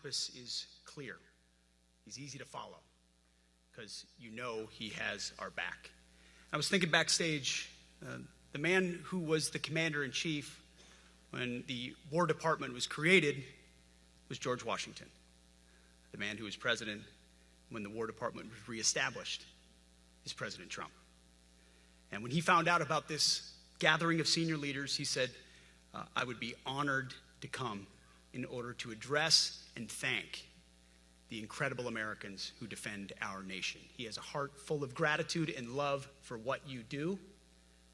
purpose is clear. He's easy to follow because you know he has our back. I was thinking backstage, the man who was the commander-in-chief when the War Department was created was George Washington. The man who was president when the War Department was reestablished is President Trump. And when he found out about this gathering of senior leaders, he said, I would be honored to come in order to address and thank the incredible Americans who defend our nation. He has a heart full of gratitude and love for what you do,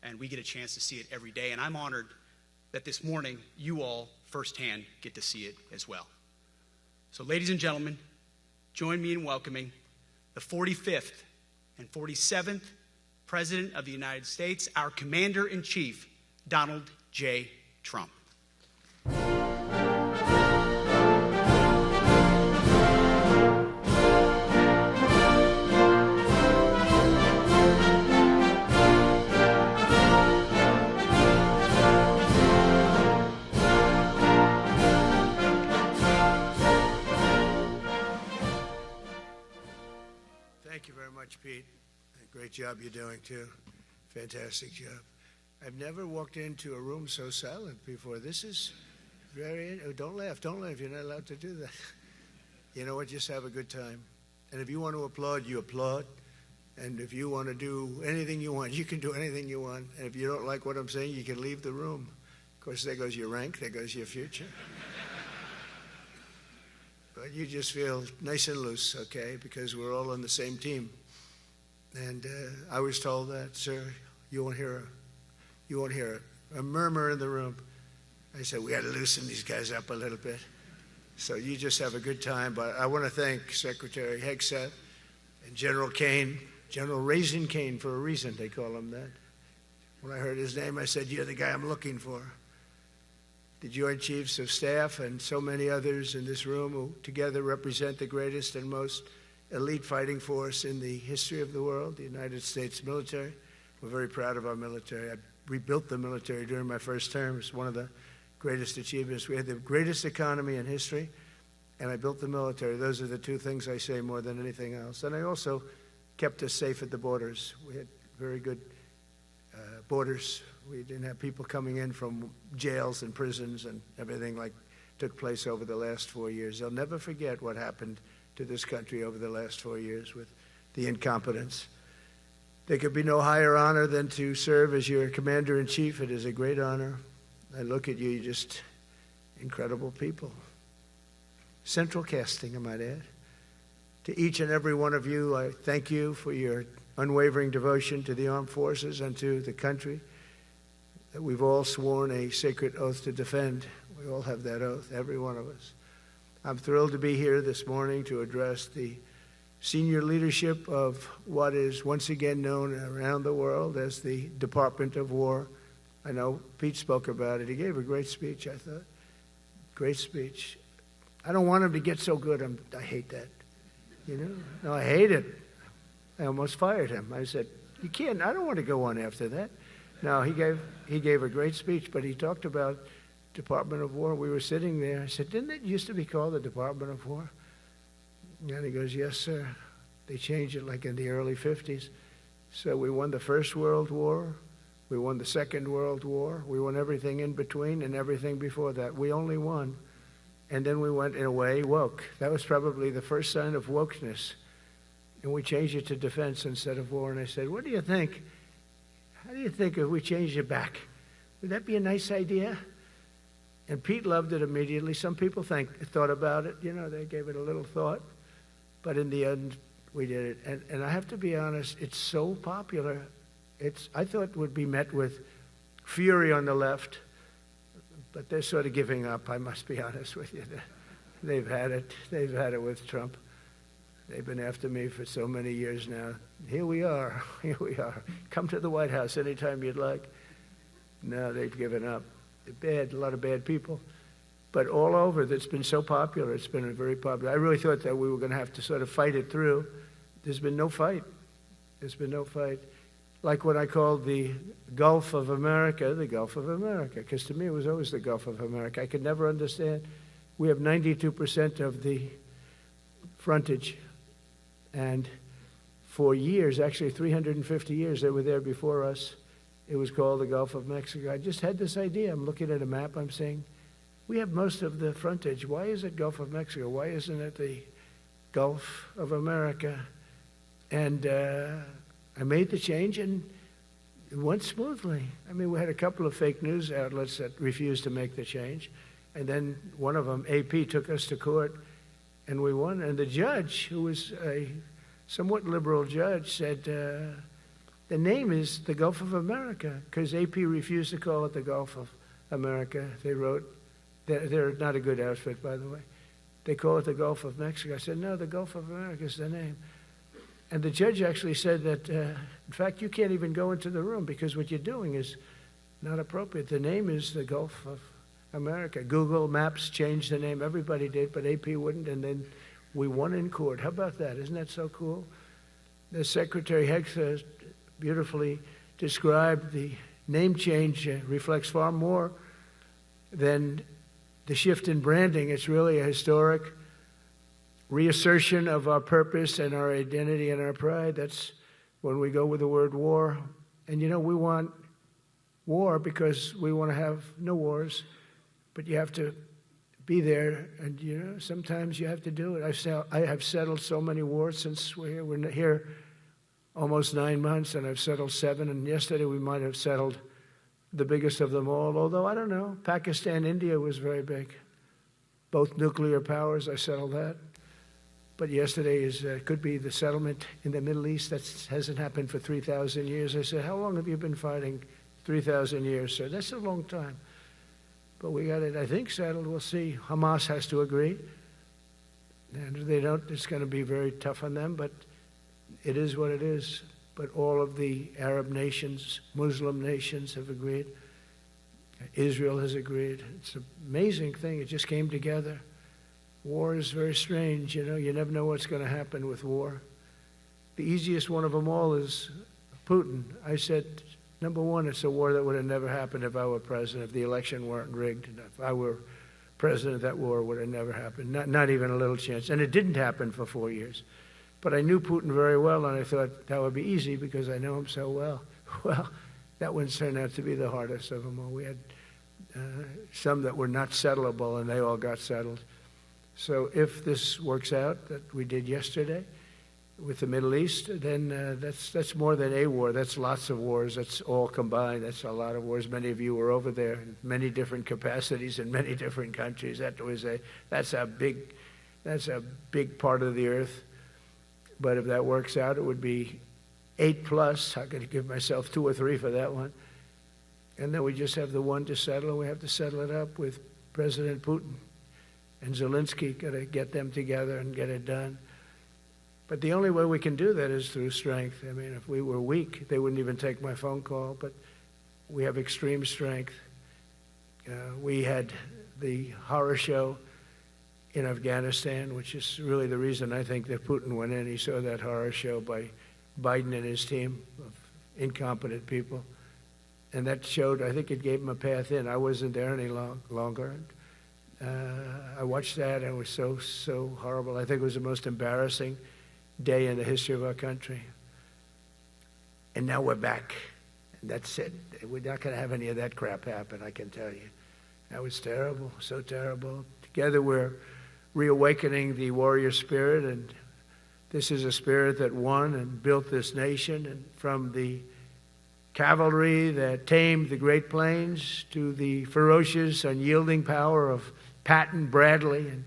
and we get a chance to see it every day. And I'm honored that this morning you all firsthand get to see it as well. So ladies and gentlemen, join me in welcoming the 45th and 47th President of the United States, our Commander-in-Chief, Donald J. Trump. Thank you very much, Pete. Great job you're doing, too. Fantastic job. I've never walked into a room so silent before. This is very... Oh, don't laugh. Don't laugh. You're not allowed to do that. You know what? Just have a good time. And if you want to applaud, you applaud. And if you want to do anything you want, you can do anything you want. And if you don't like what I'm saying, you can leave the room. Of course, there goes your rank. There goes your future. But you just feel nice and loose, okay? Because we're all on the same team. And I was told that, sir, you won't hear a murmur in the room. I said, we got to loosen these guys up a little bit. So you just have a good time. But I want to thank Secretary Hegseth and General Kane, General Raisin Kane for a reason, they call him that. When I heard his name, I said, you're the guy I'm looking for. The Joint Chiefs of Staff and so many others in this room who together represent the greatest and most elite fighting force in the history of the world, the United States military. We're very proud of our military. I rebuilt the military during my first term. It's one of the greatest achievements. We had the greatest economy in history, and I built the military. Those are the two things I say more than anything else. And I also kept us safe at the borders. We had very good borders. We didn't have people coming in from jails and prisons and everything like took place over the last 4 years. They'll never forget what happened to this country over the last 4 years with the incompetence. There could be no higher honor than to serve as your commander-in-chief. It is a great honor. I look at you, you're just incredible people. Central casting, I might add. To each and every one of you, I thank you for your unwavering devotion to the armed forces and to the country that we've all sworn a sacred oath to defend. We all have that oath, every one of us. I'm thrilled to be here this morning to address the senior leadership of what is once again known around the world as the Department of War. I know Pete spoke about it. He gave a great speech, I thought. Great speech. I don't want him to get so good. I hate that. You know? No, I hate it. I almost fired him. I said, you can't, I don't want to go on after that. No, he gave a great speech, but he talked about Department of War. We were sitting there. I said, didn't it used to be called the Department of War? And he goes, yes, sir. They changed it like in the early 50s. So we won the First World War. We won the Second World War. We won everything in between and everything before that. We only won. And then we went, in a way, woke. That was probably the first sign of wokeness. And we changed it to defense instead of war. And I said, what do you think? How do you think if we changed it back? Would that be a nice idea? And Pete loved it immediately. Some people thought about it. You know, they gave it a little thought. But in the end, we did it. And I have to be honest, it's so popular. I thought it would be met with fury on the left. But they're sort of giving up, I must be honest with you. They've had it. They've had it with Trump. They've been after me for so many years now. Here we are. Here we are. Come to the White House anytime you'd like. No, they've given up. They're bad, a lot of bad people. But all over, it's been so popular. It's been very popular. I really thought that we were going to have to sort of fight it through. There's been no fight. There's been no fight. Like what I called the Gulf of America, because to me it was always the Gulf of America. I could never understand We have 92% of the frontage. And for years, actually 350 years, they were there before us. It was called the Gulf of Mexico. I just had this idea. I'm looking at a map. I'm saying, we have most of the frontage. Why is it Gulf of Mexico? Why isn't it the Gulf of America? And I made the change, and it went smoothly. I mean, we had a couple of fake news outlets that refused to make the change. And then one of them, AP, took us to court, and we won. And the judge, who was a somewhat liberal judge, said, the name is the Gulf of America, because AP refused to call it the Gulf of America. They wrote, they're not a good outfit, by the way. They call it the Gulf of Mexico. I said, no, the Gulf of America is the name. And the judge actually said that, in fact, you can't even go into the room because what you're doing is not appropriate. The name is the Gulf of America. Google Maps changed the name. Everybody did, but AP wouldn't, and then we won in court. How about that? Isn't that so cool? The Secretary Hegseth beautifully described the name change reflects far more than the shift in branding. It's really a historic reassertion of our purpose and our identity and our pride. That's when we go with the word war. And you know, we want war because we want to have no wars, but you have to be there, and you know, sometimes you have to do it. I have settled so many wars since we're here. We're here almost 9 months, and I've settled 7, and yesterday we might have settled the biggest of them all, although I don't know. Pakistan, India was very big. Both nuclear powers, I settled that. But yesterday could be the settlement in the Middle East. That hasn't happened for 3,000 years. I said, how long have you been fighting? 3,000 years, sir. That's a long time. But we got it, I think, settled. We'll see. Hamas has to agree. And if they don't, it's going to be very tough on them. But it is what it is. But all of the Arab nations, Muslim nations have agreed. Israel has agreed. It's an amazing thing. It just came together. War is very strange. You know, you never know what's going to happen with war. The easiest one of them all is Putin. I said, number one, it's a war that would have never happened if I were president, if the election weren't rigged. If I were president, that war would have never happened. Not even a little chance. And it didn't happen for 4 years. But I knew Putin very well, and I thought that would be easy because I know him so well. Well, that one turned out to be the hardest of them all. We had some that were not settlable, and they all got settled. So if this works out, that we did yesterday with the Middle East, then that's more than a war. That's lots of wars. That's all combined. That's a lot of wars. Many of you were over there in many different capacities in many different countries. That's a big part of the earth. But if that works out, it would be 8+. I'm going to give myself 2 or 3 for that one. And then we just have the one to settle, and we have to settle it up with President Putin. And Zelensky, got to get them together and get it done. But the only way we can do that is through strength. I mean, if we were weak, they wouldn't even take my phone call. But we have extreme strength. We had the horror show in Afghanistan, which is really the reason I think that Putin went in. He saw that horror show by Biden and his team of incompetent people. And that showed, I think it gave him a path in. I wasn't there any longer. I watched that, and it was so horrible. I think it was the most embarrassing day in the history of our country. And now we're back. And that's it. We're not going to have any of that crap happen, I can tell you. That was terrible, so terrible. Together we're reawakening the warrior spirit, and this is a spirit that won and built this nation. And from the cavalry that tamed the Great Plains to the ferocious, unyielding power of Patton Bradley and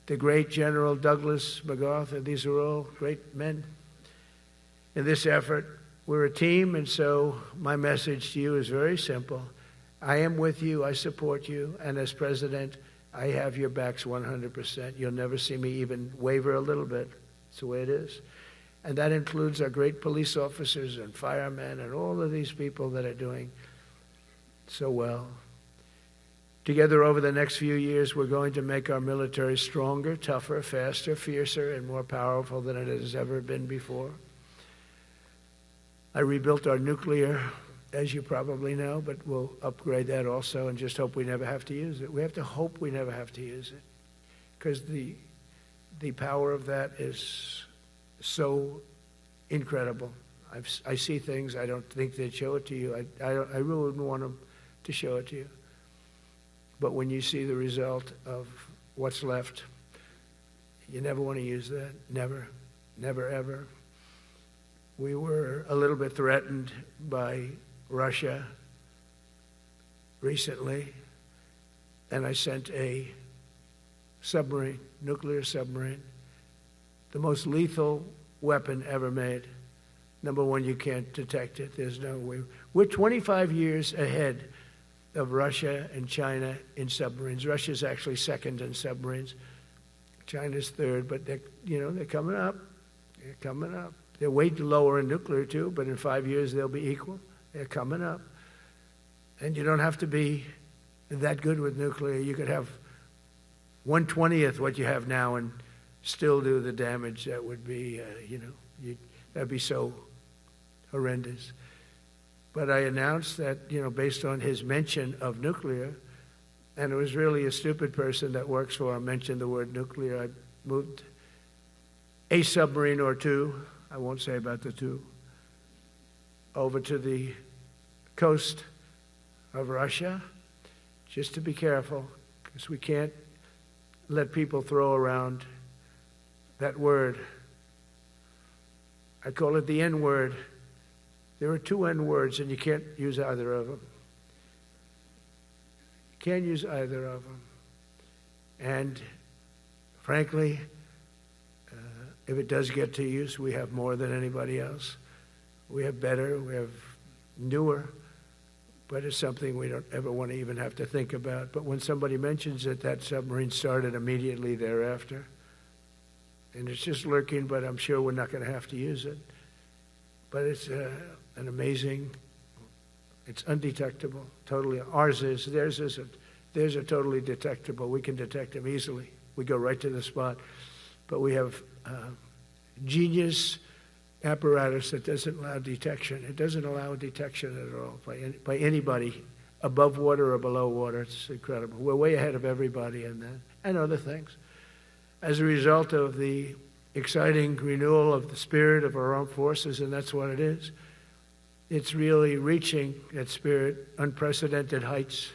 the great General Douglas MacArthur. These are all great men. In this effort, we're a team, and so my message to you is very simple. I am with you, I support you, and as president, I have your backs 100%. You'll never see me even waver a little bit. It's the way it is. And that includes our great police officers and firemen and all of these people that are doing so well. Together over the next few years, we're going to make our military stronger, tougher, faster, fiercer, and more powerful than it has ever been before. I rebuilt our nuclear, as you probably know, but we'll upgrade that also and just hope we never have to use it. We have to hope we never have to use it. because the power of that is so incredible. I see things, I don't think they'd show it to you. I really wouldn't want them to show it to you. But when you see the result of what's left, you never want to use that. Never, never, ever. We were a little bit threatened by Russia recently, and I sent a submarine, nuclear submarine, the most lethal weapon ever made. Number one, you can't detect it. There's no way. We're 25 years ahead of Russia and China in submarines. Russia's actually second in submarines. China's third, but they're coming up. They're coming up. They're way lower in nuclear too, but in 5 years they'll be equal. They're coming up. And you don't have to be that good with nuclear. You could have 1/20th what you have now and still do the damage that would be, that'd be so horrendous. But I announced that, based on his mention of nuclear, and it was really a stupid person that works for him mentioned the word nuclear, I moved a submarine or two, I won't say about the two, over to the coast of Russia, just to be careful, because we can't let people throw around that word. I call it the N-word. There are two N-words, and you can't use either of them. You can't use either of them. And frankly, if it does get to use, we have more than anybody else. We have better, we have newer, but it's something we don't ever want to even have to think about. But when somebody mentions it, that submarine started immediately thereafter. And it's just lurking, but I'm sure we're not going to have to use it. But it's an amazing, it's undetectable, totally. Ours is, theirs isn't. Theirs are totally detectable. We can detect them easily. We go right to the spot. But we have genius apparatus that doesn't allow detection. It doesn't allow detection at all by anybody above water or below water. It's incredible. We're way ahead of everybody in that and other things. As a result of the exciting renewal of the spirit of our armed forces, and that's what it is. It's really reaching that spirit, unprecedented heights.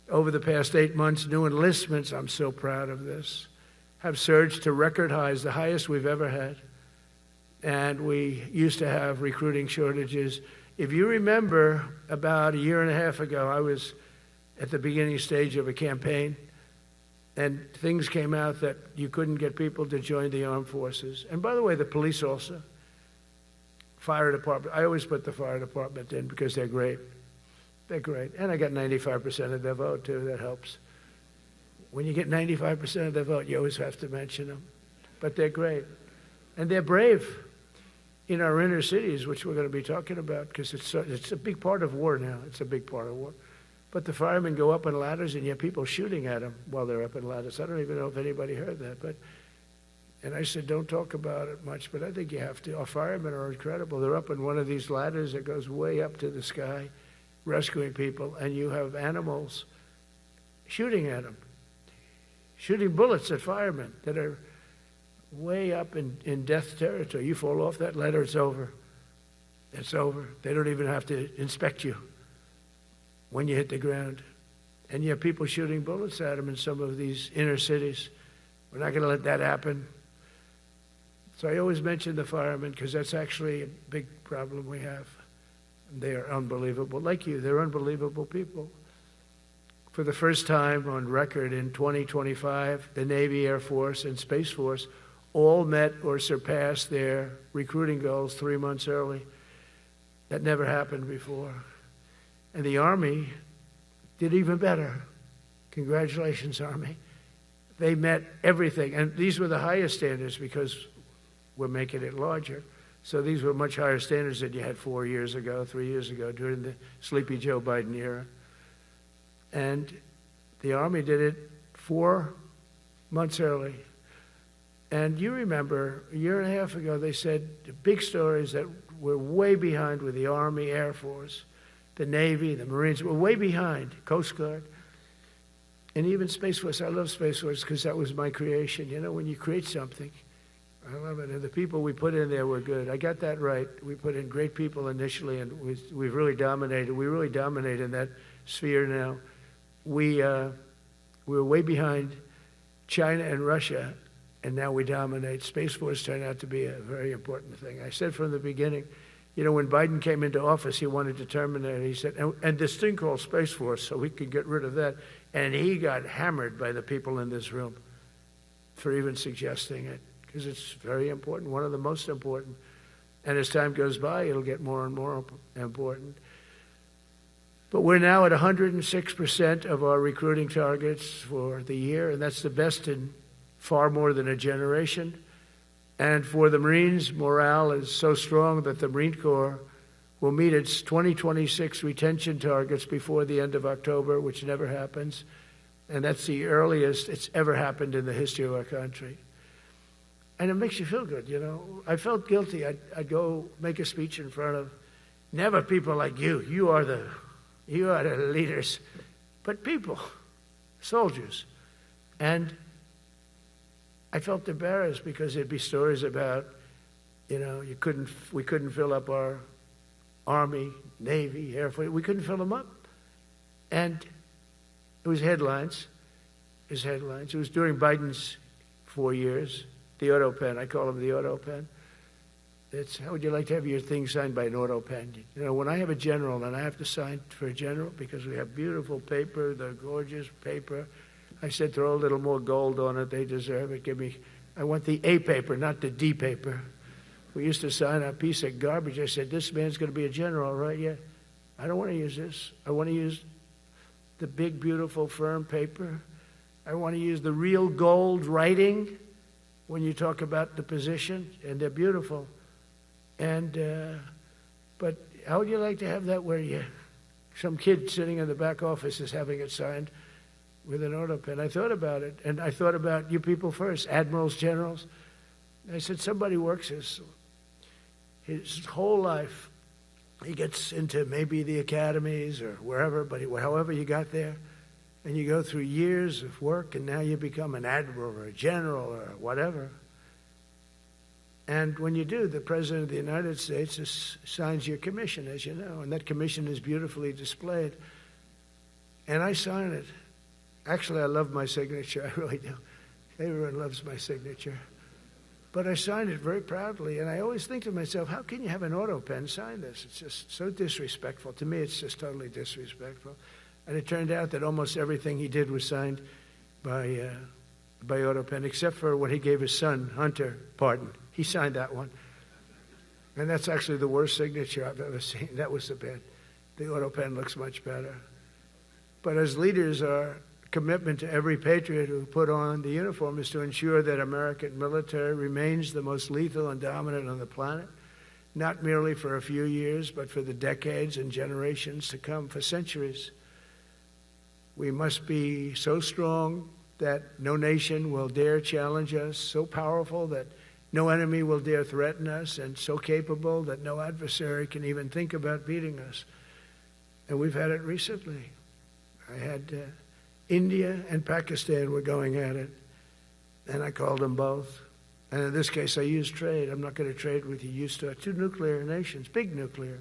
Over the past 8 months, new enlistments, I'm so proud of this, have surged to record highs, the highest we've ever had. And we used to have recruiting shortages. If you remember, about a year and a half ago, I was at the beginning stage of a campaign, and things came out that you couldn't get people to join the armed forces. And by the way, the police also. Fire department. I always put the fire department in because they're great. They're great. And I got 95% of their vote, too. That helps. When you get 95% of their vote, you always have to mention them. But they're great. And they're brave in our inner cities, which we're going to be talking about, because it's a big part of war now. It's a big part of war. But the firemen go up in ladders, and you have people shooting at them while they're up in ladders. I don't even know if anybody heard that. And I said, don't talk about it much, but I think you have to. Our firemen are incredible. They're up in one of these ladders that goes way up to the sky, rescuing people, and you have animals shooting at them, shooting bullets at firemen that are way up in death territory. You fall off that ladder, it's over. It's over. They don't even have to inspect you when you hit the ground. And you have people shooting bullets at them in some of these inner cities. We're not going to let that happen. So I always mention the firemen because that's actually a big problem we have. They are unbelievable. Like you, they're unbelievable people. For the first time on record in 2025, the Navy, Air Force, and Space Force all met or surpassed their recruiting goals 3 months early. That never happened before. And the Army did even better. Congratulations, Army. They met everything. And these were the highest standards because we're making it larger. So these were much higher standards than you had 4 years ago, 3 years ago, during the sleepy Joe Biden era. And the Army did it 4 months early. And you remember, a year and a half ago, they said the big stories that we're way behind with the Army, Air Force, the Navy, the Marines. We're way behind, Coast Guard. And even Space Force, I love Space Force because that was my creation. You know, when you create something, I love it. And the people we put in there were good. I got that right. We put in great people initially, and we've really dominated. We really dominate in that sphere now. We were way behind China and Russia, and now we dominate. Space Force turned out to be a very important thing. I said from the beginning, you know, when Biden came into office, he wanted to terminate it. He said, and this thing called Space Force, so we could get rid of that. And he got hammered by the people in this room for even suggesting it, because it's very important, one of the most important. And as time goes by, it'll get more and more important. But we're now at 106% of our recruiting targets for the year, and that's the best in far more than a generation. And for the Marines, morale is so strong that the Marine Corps will meet its 2026 retention targets before the end of October, which never happens. And that's the earliest it's ever happened in the history of our country. And it makes you feel good, you know. I felt guilty. I'd go make a speech in front of never people like you. You are the leaders, but people, soldiers. And I felt embarrassed because there'd be stories about, you know, we couldn't fill up our Army, Navy, Air Force. We couldn't fill them up. And it was headlines. It was during Biden's 4 years. The auto pen, I call him the auto pen. It's, how would you like to have your thing signed by an auto pen? You know, when I have a general and I have to sign for a general because we have beautiful paper, the gorgeous paper, I said throw a little more gold on it. They deserve it. I want the A paper, not the D paper. We used to sign a piece of garbage. I said, this man's going to be a general, right? Yeah. I don't want to use this. I want to use the big, beautiful, firm paper. I want to use the real gold writing when you talk about the position, and they're beautiful. And but how would you like to have that where some kid sitting in the back office is having it signed with an auto pen? I thought about it, and I thought about you people first, admirals, generals. I said, somebody works his whole life. He gets into maybe the academies or wherever, but however you got there, and you go through years of work, and now you become an admiral or a general or whatever. And when you do, the President of the United States signs your commission, as you know, and that commission is beautifully displayed. And I sign it. Actually, I love my signature. I really do. Everyone loves my signature. But I signed it very proudly, and I always think to myself, how can you have an auto pen sign this? It's just so disrespectful. To me, it's just totally disrespectful. And it turned out that almost everything he did was signed by auto pen, except for when he gave his son, Hunter, pardon. He signed that one. And that's actually the worst signature I've ever seen. That was the bad. The auto pen looks much better. But as leaders, our commitment to every patriot who put on the uniform is to ensure that American military remains the most lethal and dominant on the planet, not merely for a few years, but for the decades and generations to come, for centuries. We must be so strong that no nation will dare challenge us, so powerful that no enemy will dare threaten us, and so capable that no adversary can even think about beating us. And we've had it recently. I had India and Pakistan were going at it, and I called them both. And in this case, I used trade. I'm not going to trade with you. Used to two nuclear nations, big nuclear.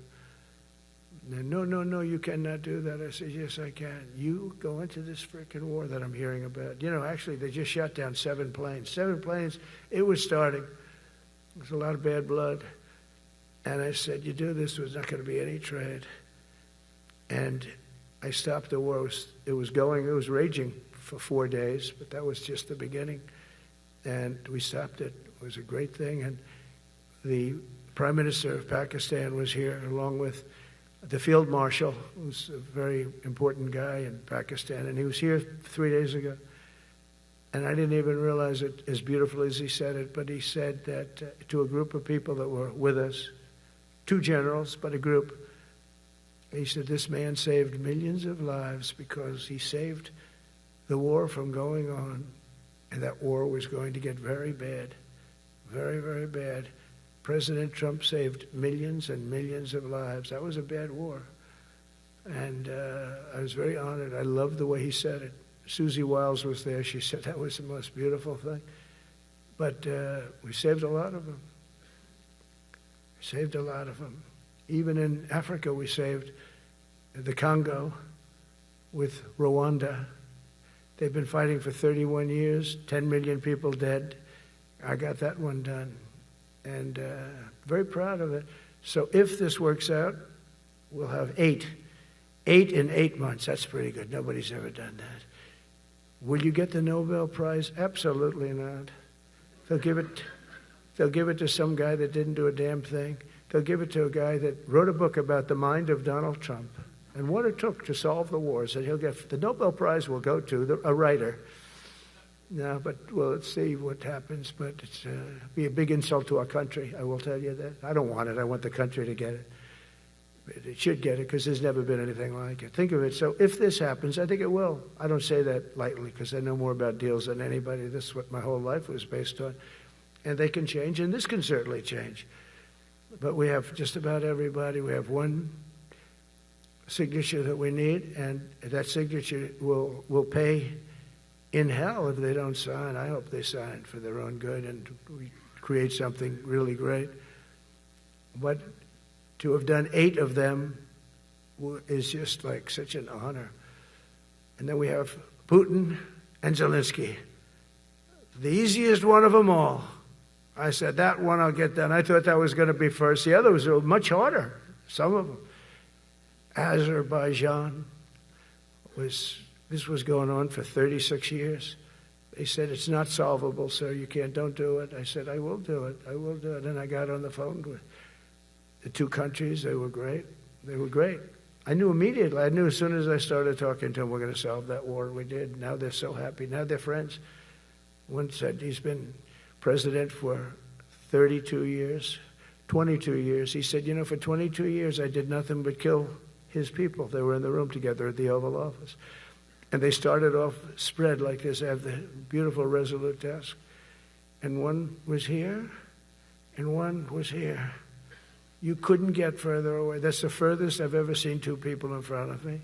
And no, you cannot do that. I said, yes, I can. You go into this freaking war that I'm hearing about. You know, actually, they just shot down 7 planes. 7 planes. It was starting. There's a lot of bad blood. And I said, you do this, there's not going to be any trade. And I stopped the war. It was raging for 4 days, but that was just the beginning. And we stopped it. It was a great thing. And the Prime Minister of Pakistan was here, along with the Field Marshal, who's a very important guy in Pakistan. And he was here 3 days ago. And I didn't even realize it as beautiful as he said it, but he said that to a group of people that were with us, 2 generals, but a group, he said, this man saved millions of lives because he saved the war from going on, and that war was going to get very bad, very, very bad. President Trump saved millions and millions of lives. That was a bad war. And I was very honored. I loved the way he said it. Susie Wiles was there. She said that was the most beautiful thing. But we saved a lot of them. Saved a lot of them. Even in Africa, we saved the Congo with Rwanda. They've been fighting for 31 years, 10 million people dead. I got that one done. And very proud of it. So if this works out, we'll have 8 in 8 months. That's pretty good. Nobody's ever done that. Will you get the Nobel Prize? Absolutely not. They'll give it to some guy that didn't do a damn thing. They'll give it to a guy that wrote a book about the mind of Donald Trump and what it took to solve the wars. And he'll get the Nobel Prize will go to a writer. No, but well, let's see what happens. But it's be a big insult to our country. I will tell you that. I don't want it. I want the country to get it. But it should get it because there's never been anything like it. Think of it. So if this happens, I think it will. I don't say that lightly because I know more about deals than anybody. This is what my whole life was based on. And they can change, and this can certainly change. But we have just about everybody. We have one signature that we need, and that signature will pay in hell if they don't sign. I hope they sign for their own good and we create something really great. But to have done 8 of them is just like such an honor. And then we have Putin and Zelensky. The easiest one of them all. I said, that one I'll get done. I thought that was going to be first. The others were much harder, some of them. Azerbaijan this was going on for 36 years. They said, it's not solvable, sir. Don't do it. I said, I will do it. I will do it. And I got on the phone with the 2 countries. They were great. They were great. I knew immediately. I knew as soon as I started talking to them, we're going to solve that war. We did. Now they're so happy. Now they're friends. One said he's been president for 32 years, 22 years. He said, for 22 years I did nothing but kill his people. They were in the room together at the Oval Office. And they started off spread like this. I have the beautiful Resolute desk. And one was here, and one was here. You couldn't get further away. That's the furthest I've ever seen 2 people in front of me.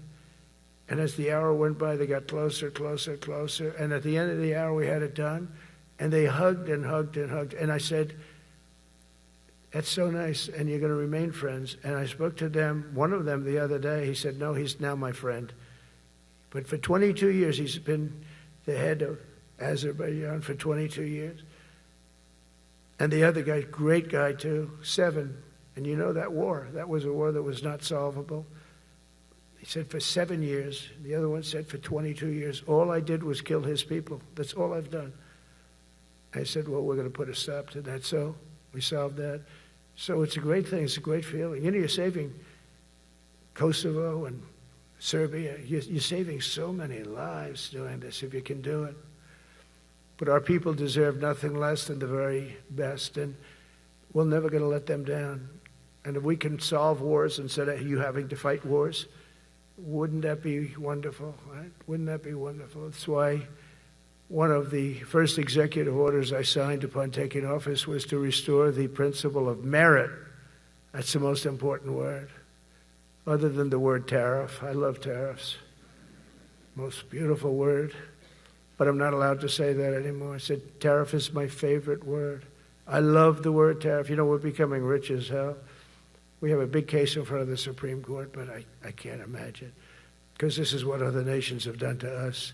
And as the hour went by, they got closer, closer, closer. And at the end of the hour, we had it done. And they hugged and hugged and hugged. And I said, that's so nice, and you're going to remain friends. And I spoke to them, one of them the other day. He said, no, he's now my friend. But for 22 years, he's been the head of Azerbaijan for 22 years. And the other guy, great guy too, 7. And you know that war, that was a war that was not solvable. He said for 7 years. The other one said for 22 years. All I did was kill his people. That's all I've done. I said, well, we're going to put a stop to that. So we solved that. So it's a great thing. It's a great feeling. You're saving Kosovo and Serbia. You're saving so many lives doing this if you can do it. But our people deserve nothing less than the very best, and we're never going to let them down. And if we can solve wars instead of you having to fight wars, wouldn't that be wonderful, right? Wouldn't that be wonderful? That's why one of the first executive orders I signed upon taking office was to restore the principle of merit. That's the most important word, other than the word tariff. I love tariffs. Most beautiful word. But I'm not allowed to say that anymore. I said tariff is my favorite word. I love the word tariff. We're becoming rich as hell. We have a big case in front of the Supreme Court, but I can't imagine. Because this is what other nations have done to us.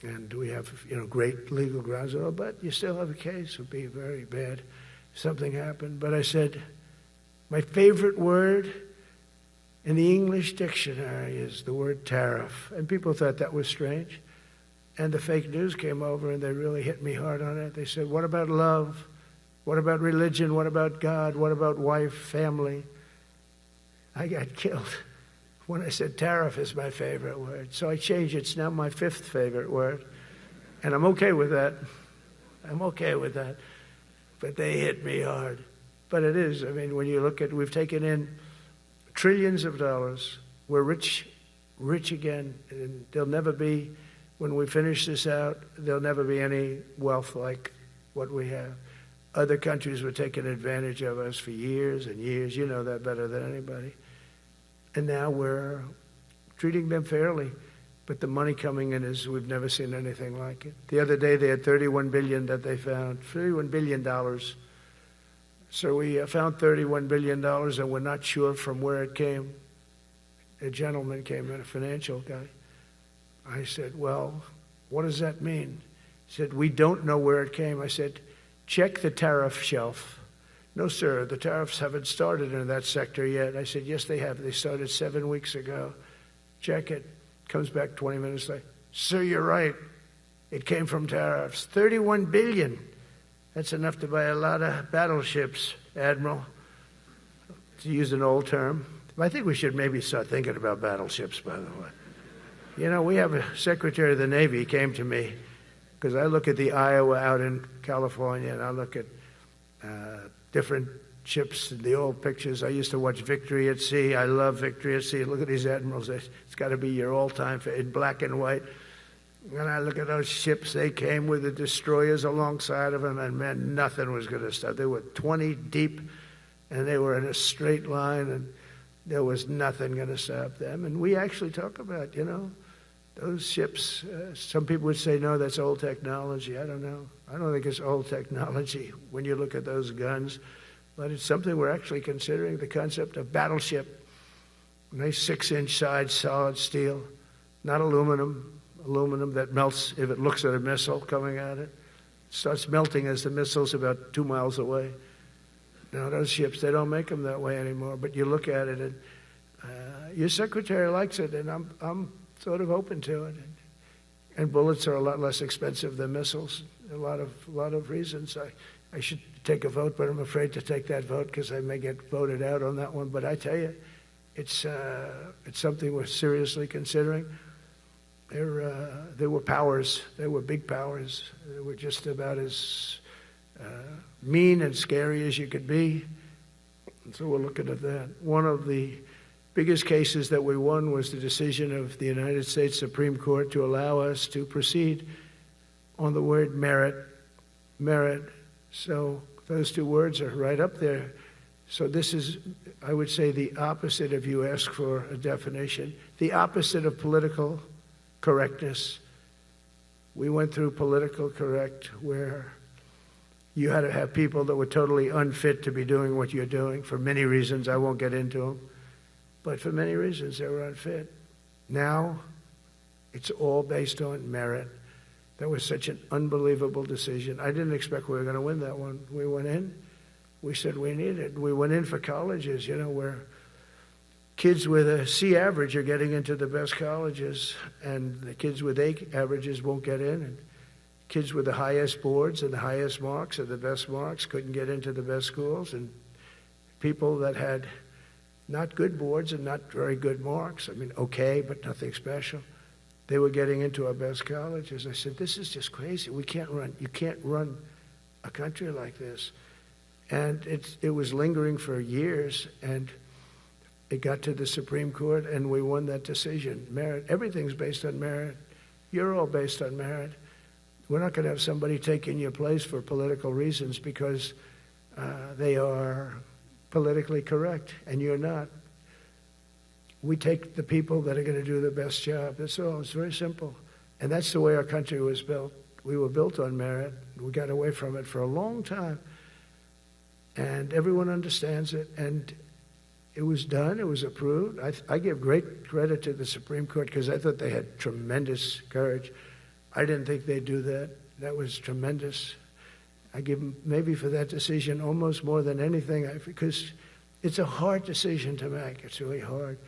And we have, great legal grounds. But you still have a case. It would be very bad if something happened. But I said, my favorite word in the English dictionary is the word tariff. And people thought that was strange. And the fake news came over and they really hit me hard on it. They said, what about love? What about religion? What about God? What about wife, family? I got killed when I said tariff is my favorite word. So I changed it. It's now my 5th favorite word. And I'm okay with that. I'm okay with that. But they hit me hard. But it is. I mean, when you look at, we've taken in trillions of dollars. We're rich again. And there'll never be, when we finish this out, there'll never be any wealth like what we have. Other countries were taking advantage of us for years and years. You know that better than anybody. And now we're treating them fairly. but the money coming in is we've never seen anything like it. The other day they had $31 billion that they found, $31 billion. So we found $31 billion, and we're not sure from where it came. A gentleman came in, a financial guy. I said, well, what does that mean? He said, we don't know where it came. I said, check the tariff shelf. No, sir, the tariffs haven't started in that sector yet. I said, yes, they have. They started 7 weeks ago. Check it. Comes back 20 minutes later. Sir, you're right. It came from tariffs. $31 billion. That's enough to buy a lot of battleships, Admiral, to use an old term. I think we should maybe start thinking about battleships, by the way. You know, we have a Secretary of the Navy came to me because I look at the Iowa out in California, and I look at different ships and the old pictures. I used to watch Victory at Sea. I love Victory at Sea. Look at these admirals. It's got to be your all-time in black and white. And I look at those ships. They came with the destroyers alongside of them, and man, nothing was going to stop. They were 20 deep, and they were in a straight line, and there was nothing going to stop them. And we actually talk about, you know, those ships. Some people would say, no, that's old technology. I don't know. I don't think it's old technology when you look at those guns. But it's something we're actually considering, the concept of battleship. Nice 6-inch side, solid steel, not aluminum that melts if it looks at a missile coming at it. It starts melting as the missile's about 2 miles away. Now, those ships, they don't make them that way anymore, but you look at it, and your secretary likes it, and I'm sort of open to it. And bullets are a lot less expensive than missiles. A lot of reasons. I should take a vote, but I'm afraid to take that vote because I may get voted out on that one. But I tell you, it's something we're seriously considering. There were powers. There were big powers. They were just about as mean and scary as you could be. And so we're looking at that. One of the biggest cases that we won was the decision of the United States Supreme Court to allow us to proceed on the word merit. Merit. So those two words are right up there. So this is, I would say, the opposite if you ask for a definition. The opposite of political correctness. We went through political correct where you had to have people that were totally unfit to be doing what you're doing for many reasons. I won't get into them. But for many reasons, they were unfit. Now, it's all based on merit. That was such an unbelievable decision. I didn't expect we were going to win that one. We went in. We said we needed it. We went in for colleges, you know, where kids with a C average are getting into the best colleges, and the kids with A averages won't get in. And kids with the highest boards and the highest marks and the best marks couldn't get into the best schools. And people that had not good boards and not very good marks, I mean, okay, but nothing special, they were getting into our best colleges. I said, this is just crazy. You can't run a country like this. And it was lingering for years, and it got to the Supreme Court, and we won that decision. Merit, everything's based on merit. You're all based on merit. We're not going to have somebody taking your place for political reasons because they are politically correct, and you're not. We take the people that are going to do the best job. That's all. It's very simple. And that's the way our country was built. We were built on merit. We got away from it for a long time. And everyone understands it. And it was done. It was approved. I give great credit to the Supreme Court because I thought they had tremendous courage. I didn't think they'd do that. That was tremendous. I give them maybe for that decision almost more than anything because it's a hard decision to make. It's really hard.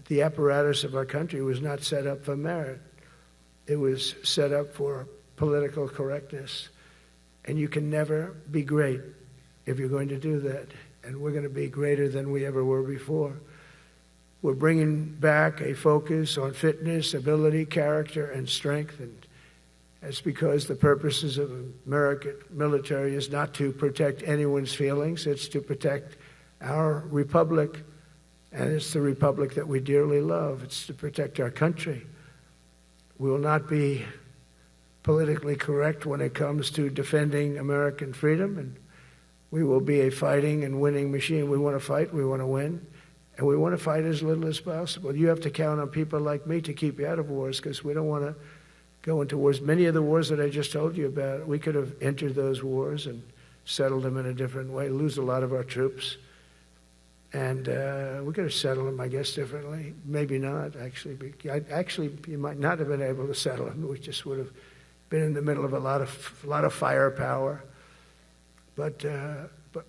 The apparatus of our country was not set up for merit. It was set up for political correctness. And you can never be great if you're going to do that. And we're going to be greater than we ever were before. We're bringing back a focus on fitness, ability, character, and strength. And that's because the purposes of American military is not to protect anyone's feelings. It's to protect our republic. And it's the republic that we dearly love. It's to protect our country. We will not be politically correct when it comes to defending American freedom, and we will be a fighting and winning machine. We want to fight, we want to win, And we want to fight as little as possible. You have to count on people like me to keep you out of wars, because we don't want to go into wars. Many of the wars that I just told you about, we could have entered those wars and settled them in a different way, lose a lot of our troops. And we could have settled them, I guess, differently. Maybe not, actually. Actually, you might not have been able to settle them. We just would have been in the middle of a lot of firepower. But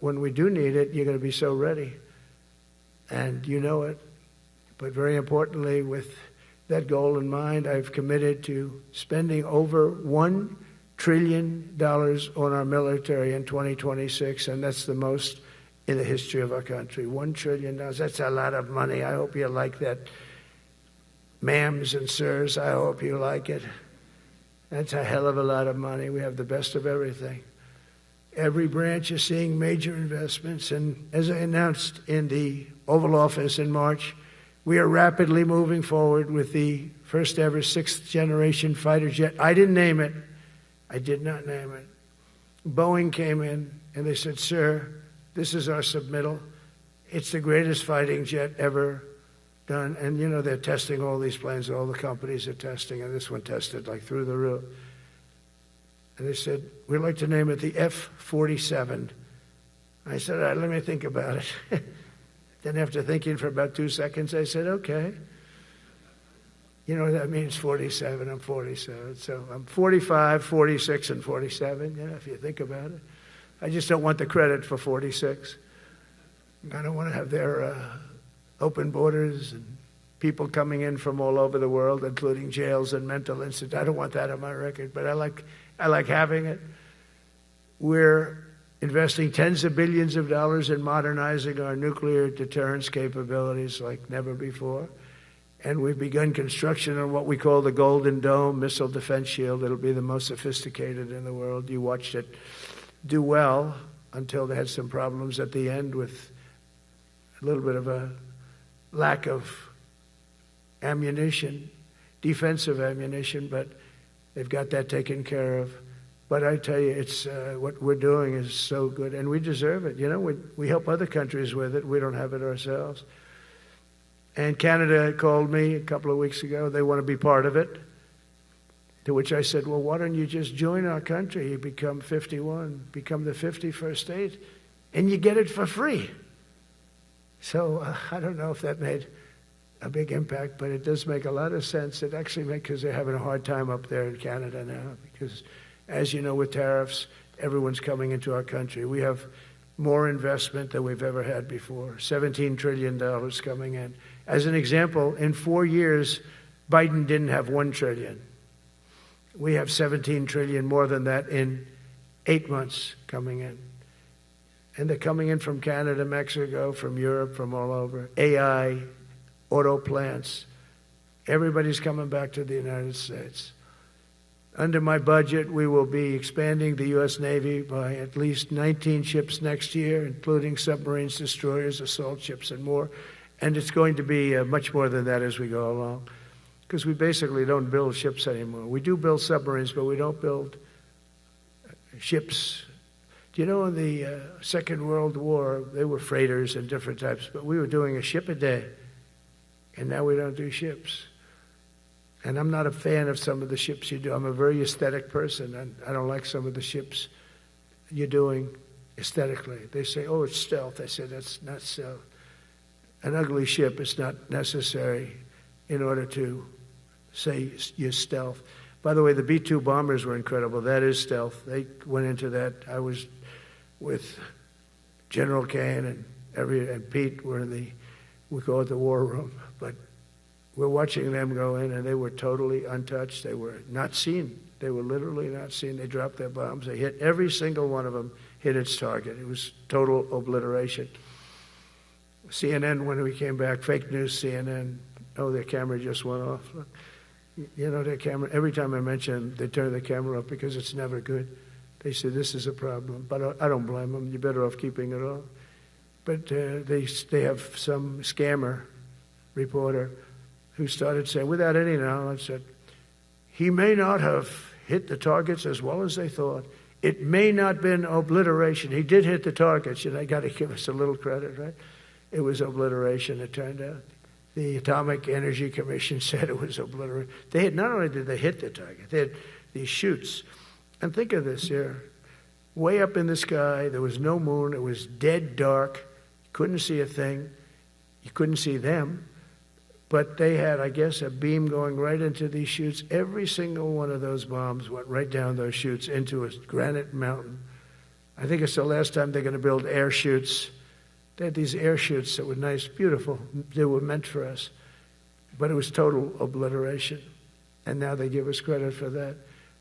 when we do need it, you're going to be so ready. And you know it. But very importantly, with that goal in mind, I've committed to spending over $1 trillion on our military in 2026, and that's the most in the history of our country. $1 trillion. That's a lot of money. I hope you like that. Ma'ams and sirs, I hope you like it. That's a hell of a lot of money. We have the best of everything. Every branch is seeing major investments, and as I announced in the Oval Office in March, we are rapidly moving forward with the first ever 6th generation fighter jet. I didn't name it. I did not name it. Boeing came in and they said, "Sir, this is our submittal. It's the greatest fighting jet ever done." And you know, they're testing all these planes. All the companies are testing, and this one tested like through the roof. And they said, "We'd like to name it the F-47. I said, "All right, let me think about it." Then after thinking for about 2 seconds, I said, "Okay." You know what that means, 47. I'm 47. So I'm 45, 46, and 47, yeah, if you think about it. I just don't want the credit for 46. I don't want to have their open borders and people coming in from all over the world, including jails and mental institutes. I don't want that on my record, but I like having it. We're investing tens of billions of dollars in modernizing our nuclear deterrence capabilities like never before. And we've begun construction on what we call the Golden Dome missile defense shield. It'll be the most sophisticated in the world. You watched it do well until they had some problems at the end with a little bit of a lack of ammunition, defensive ammunition, but they've got that taken care of. But I tell you, it's what we're doing is so good, and we deserve it. You know, we help other countries with it. We don't have it ourselves. And Canada called me a couple of weeks ago. They want to be part of it. To which I said, "Well, why don't you just join our country? You become 51, become the 51st state, and you get it for free." So I don't know if that made a big impact, but it does make a lot of sense. It actually makes, because they're having a hard time up there in Canada now, because as you know, with tariffs, everyone's coming into our country. We have more investment than we've ever had before, $17 trillion coming in. As an example, in 4 years, Biden didn't have $1 trillion. We have $17 trillion more than that in 8 months coming in. And they're coming in from Canada, Mexico, from Europe, from all over. AI, auto plants. Everybody's coming back to the United States. Under my budget, we will be expanding the U.S. Navy by at least 19 ships next year, including submarines, destroyers, assault ships, and more. And it's going to be much more than that as we go along, because we basically don't build ships anymore. We do build submarines, but we don't build ships. Do you know in the Second World War, they were freighters and different types, but we were doing a ship a day, and now we don't do ships. And I'm not a fan of some of the ships you do. I'm a very aesthetic person, and I don't like some of the ships you're doing aesthetically. They say, "Oh, it's stealth." I say, "That's not stealth. An ugly ship is not necessary in order to say you're stealth." By the way, the B-2 bombers were incredible. That is stealth. They went into that. I was with General Kane and Pete were in we call it the war room, but we're watching them go in, and they were totally untouched. They were not seen. They were literally not seen. They dropped their bombs. They hit every single one of them, hit its target. It was total obliteration. CNN, when we came back, fake news CNN, oh, their camera just went off. You know, their camera, every time I mention they turn the camera off because it's never good. They say, "This is a problem." But I don't blame them. You're better off keeping it off. But they have some scammer reporter who started saying, without any knowledge, that he may not have hit the targets as well as they thought. It may not have been obliteration. He did hit the targets, and they got to give us a little credit, right? It was obliteration, it turned out. The Atomic Energy Commission said it was obliteration. They had, not only did they hit the target, they had these chutes. And think of this here. Way up in the sky, there was no moon, it was dead dark. You couldn't see a thing. You couldn't see them. But they had, I guess, a beam going right into these chutes. Every single one of those bombs went right down those chutes into a granite mountain. I think it's the last time they're going to build air chutes. They had these air chutes that were nice, beautiful. They were meant for us. But it was total obliteration. And now they give us credit for that.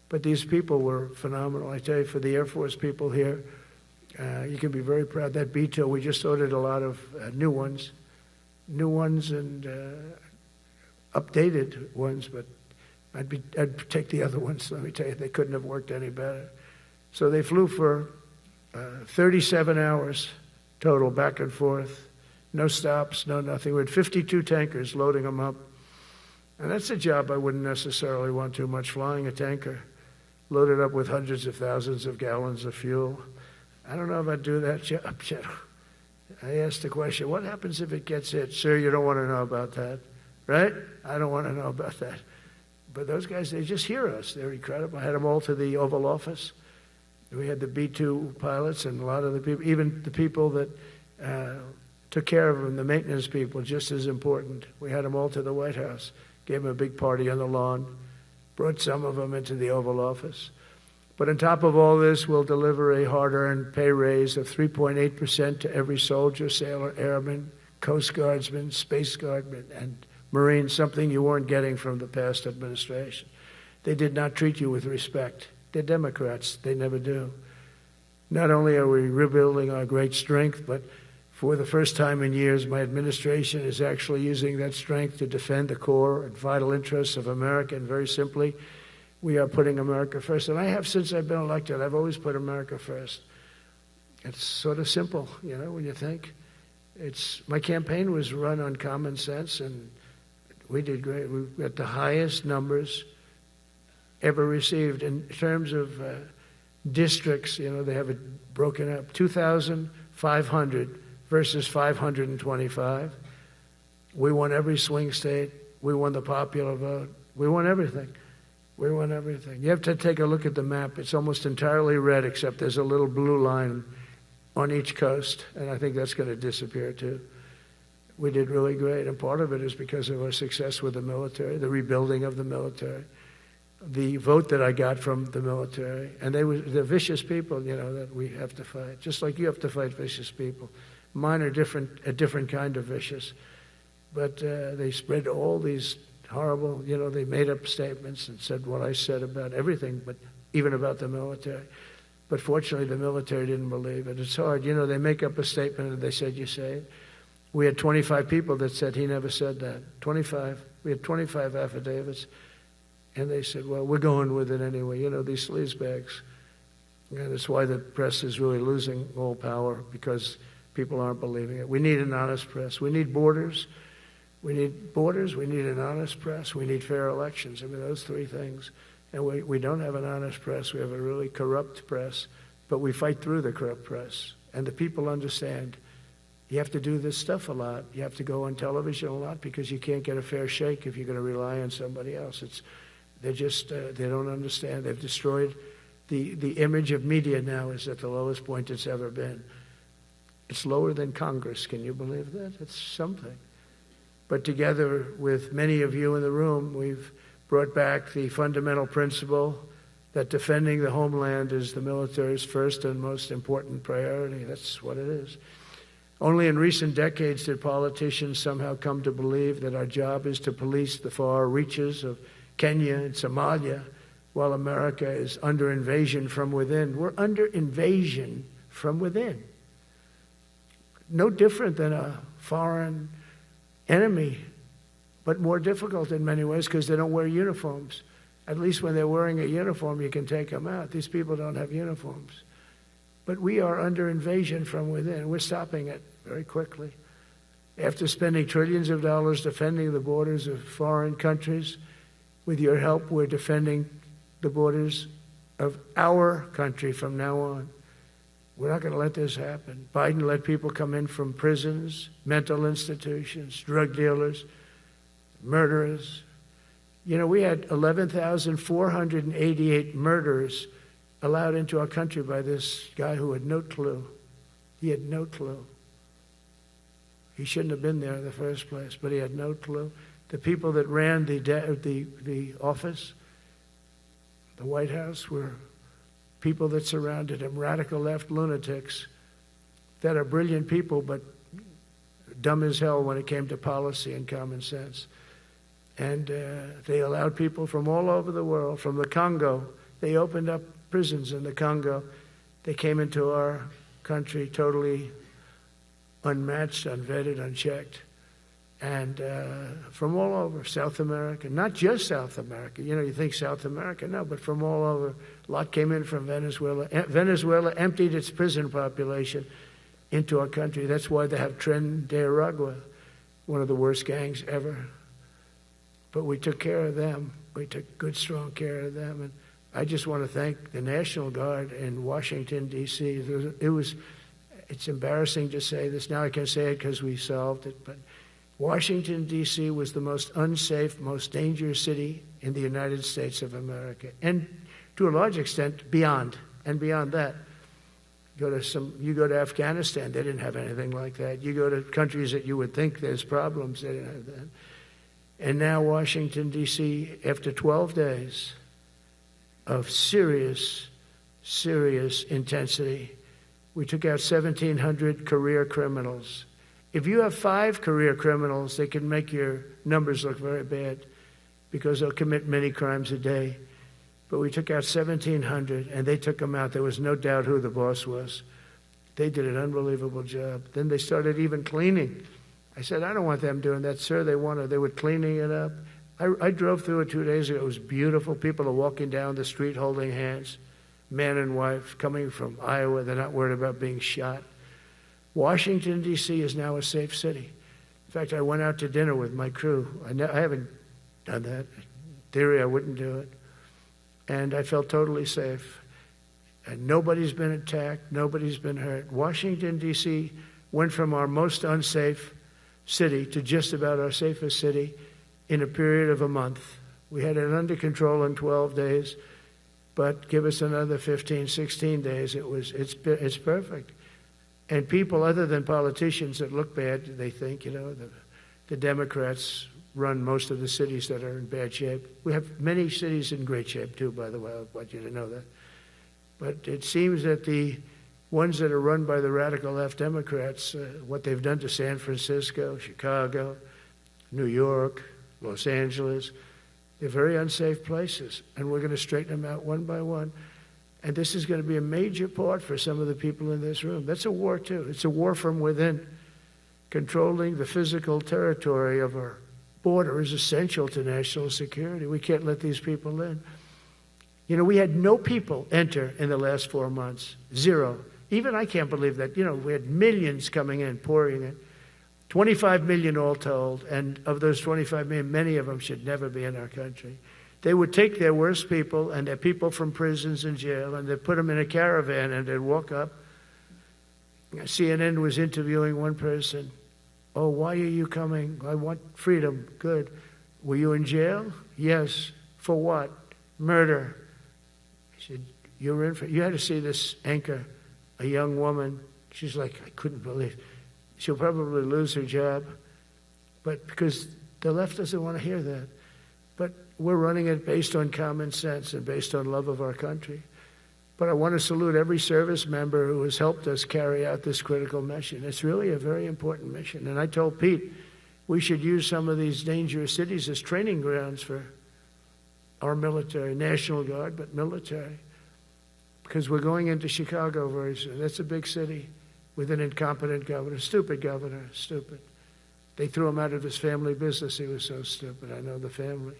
But these people were phenomenal. I tell you, for the Air Force people here, you can be very proud. That B-2, we just ordered a lot of new ones and updated ones, but I'd take the other ones. Let me tell you, they couldn't have worked any better. So they flew for 37 hours total, back and forth, no stops, no nothing. We had 52 tankers loading them up, and that's a job I wouldn't necessarily want too much, flying a tanker, loaded up with hundreds of thousands of gallons of fuel. I don't know if I'd do that job. I asked the question, what happens if it gets hit? Sir, you don't want to know about that, right? I don't want to know about that. But those guys, they just hear us. They're incredible. I had them all to the Oval Office. We had the B-2 pilots and a lot of the people, even the people that took care of them, the maintenance people, just as important. We had them all to the White House, gave them a big party on the lawn, brought some of them into the Oval Office. But on top of all this, we'll deliver a hard-earned pay raise of 3.8% to every soldier, sailor, airman, Coast Guardsman, Space Guardman, and Marine, something you weren't getting from the past administration. They did not treat you with respect. They're Democrats. They never do. Not only are we rebuilding our great strength, but for the first time in years, my administration is actually using that strength to defend the core and vital interests of America. And very simply, we are putting America first. And I have since I've been elected. I've always put America first. It's sort of simple, you know, when you think. My campaign was run on common sense, and we did great. We got the highest numbers ever received in terms of districts. You know, they have it broken up, 2,500 versus 525. We won every swing state. We won the popular vote. We won everything. We won everything. You have to take a look at the map. It's almost entirely red, except there's a little blue line on each coast, and I think that's going to disappear too. We did really great, and part of it is because of our success with the military, the rebuilding of the military, the vote that I got from the military, and they're vicious people, you know, that we have to fight, just like you have to fight vicious people. Mine are a different kind of vicious, but they spread all these horrible, you know, they made up statements and said what I said about everything, but even about the military. But fortunately, the military didn't believe it. It's hard. You know, they make up a statement and they said, you say it. We had 25 people that said he never said that. 25. We had 25 affidavits. And they said, well, we're going with it anyway. You know, these sleazebags. And it's why the press is really losing all power, because people aren't believing it. We need an honest press. We need borders. We need borders. We need an honest press. We need fair elections. I mean, those three things. And we don't have an honest press. We have a really corrupt press. But we fight through the corrupt press. And the people understand you have to do this stuff a lot. You have to go on television a lot, because you can't get a fair shake if you're going to rely on somebody else. They don't understand. They've destroyed the image of media. Now is at the lowest point it's ever been. It's lower than Congress. Can you believe that? It's something. But together with many of you in the room, we've brought back the fundamental principle that defending the homeland is the military's first and most important priority. That's what it is. Only in recent decades did politicians somehow come to believe that our job is to police the far reaches of Kenya and Somalia, while America is under invasion from within. We're under invasion from within. No different than a foreign enemy, but more difficult in many ways because they don't wear uniforms. At least when they're wearing a uniform, you can take them out. These people don't have uniforms. But we are under invasion from within. We're stopping it very quickly. After spending trillions of dollars defending the borders of foreign countries, with your help, we're defending the borders of our country from now on. We're not going to let this happen. Biden let people come in from prisons, mental institutions, drug dealers, murderers. You know, we had 11,488 murderers allowed into our country by this guy who had no clue. He had no clue. He shouldn't have been there in the first place, but he had no clue. The people that ran the office, the White House, were people that surrounded him, radical left lunatics that are brilliant people, but dumb as hell when it came to policy and common sense. And they allowed people from all over the world, from the Congo. They opened up prisons in the Congo. They came into our country totally unmatched, unvetted, unchecked. And from all over, South America, not just South America. You know, you think South America, no, but from all over. A lot came in from Venezuela. Venezuela emptied its prison population into our country. That's why they have Tren de Aragua, one of the worst gangs ever. But we took care of them. We took good, strong care of them. And I just want to thank the National Guard in Washington, D.C. It's embarrassing to say this. Now I can say it because we solved it. But Washington, D.C. was the most unsafe, most dangerous city in the United States of America. And to a large extent, beyond. And beyond that. You go to Afghanistan, they didn't have anything like that. You go to countries that you would think there's problems, they didn't have that. And now Washington, D.C., after 12 days of serious, serious intensity, we took out 1,700 career criminals. If you have 5 career criminals, they can make your numbers look very bad because they'll commit many crimes a day. But we took out 1,700, and they took them out. There was no doubt who the boss was. They did an unbelievable job. Then they started even cleaning. I said, I don't want them doing that, sir. They were cleaning it up. I drove through it 2 days ago. It was beautiful. People are walking down the street holding hands, man and wife, coming from Iowa. They're not worried about being shot. Washington, D.C. is now a safe city. In fact, I went out to dinner with my crew. I haven't done that. In theory, I wouldn't do it. And I felt totally safe. And nobody's been attacked. Nobody's been hurt. Washington, D.C. went from our most unsafe city to just about our safest city in a period of a month. We had it under control in 12 days, but give us another 15, 16 days, it's perfect. And people other than politicians that look bad, they think, you know, the Democrats run most of the cities that are in bad shape. We have many cities in great shape too, by the way. I want you to know that. But it seems that the ones that are run by the radical left Democrats, what they've done to San Francisco, Chicago, New York, Los Angeles, they're very unsafe places. And we're going to straighten them out one by one. And this is going to be a major part for some of the people in this room. That's a war too. It's a war from within. Controlling the physical territory of our border is essential to national security. We can't let these people in. You know, we had no people enter in the last 4 months. 0. Even I can't believe that. You know, we had millions coming in, pouring in. 25 million all told. And of those 25 million, many of them should never be in our country. They would take their worst people and their people from prisons and jail, and they'd put them in a caravan and they'd walk up. CNN was interviewing one person. Oh, why are you coming? I want freedom. Good. Were you in jail? Yes. For what? Murder. He said, you had to see this anchor, a young woman. She's like, I couldn't believe. She'll probably lose her job. But because the left doesn't want to hear that. But we're running it based on common sense and based on love of our country. But I want to salute every service member who has helped us carry out this critical mission. It's really a very important mission. And I told Pete we should use some of these dangerous cities as training grounds for our military, National Guard, but military. Because we're going into Chicago very soon. That's a big city with an incompetent governor. Stupid governor, stupid. They threw him out of his family business. He was so stupid. I know the family.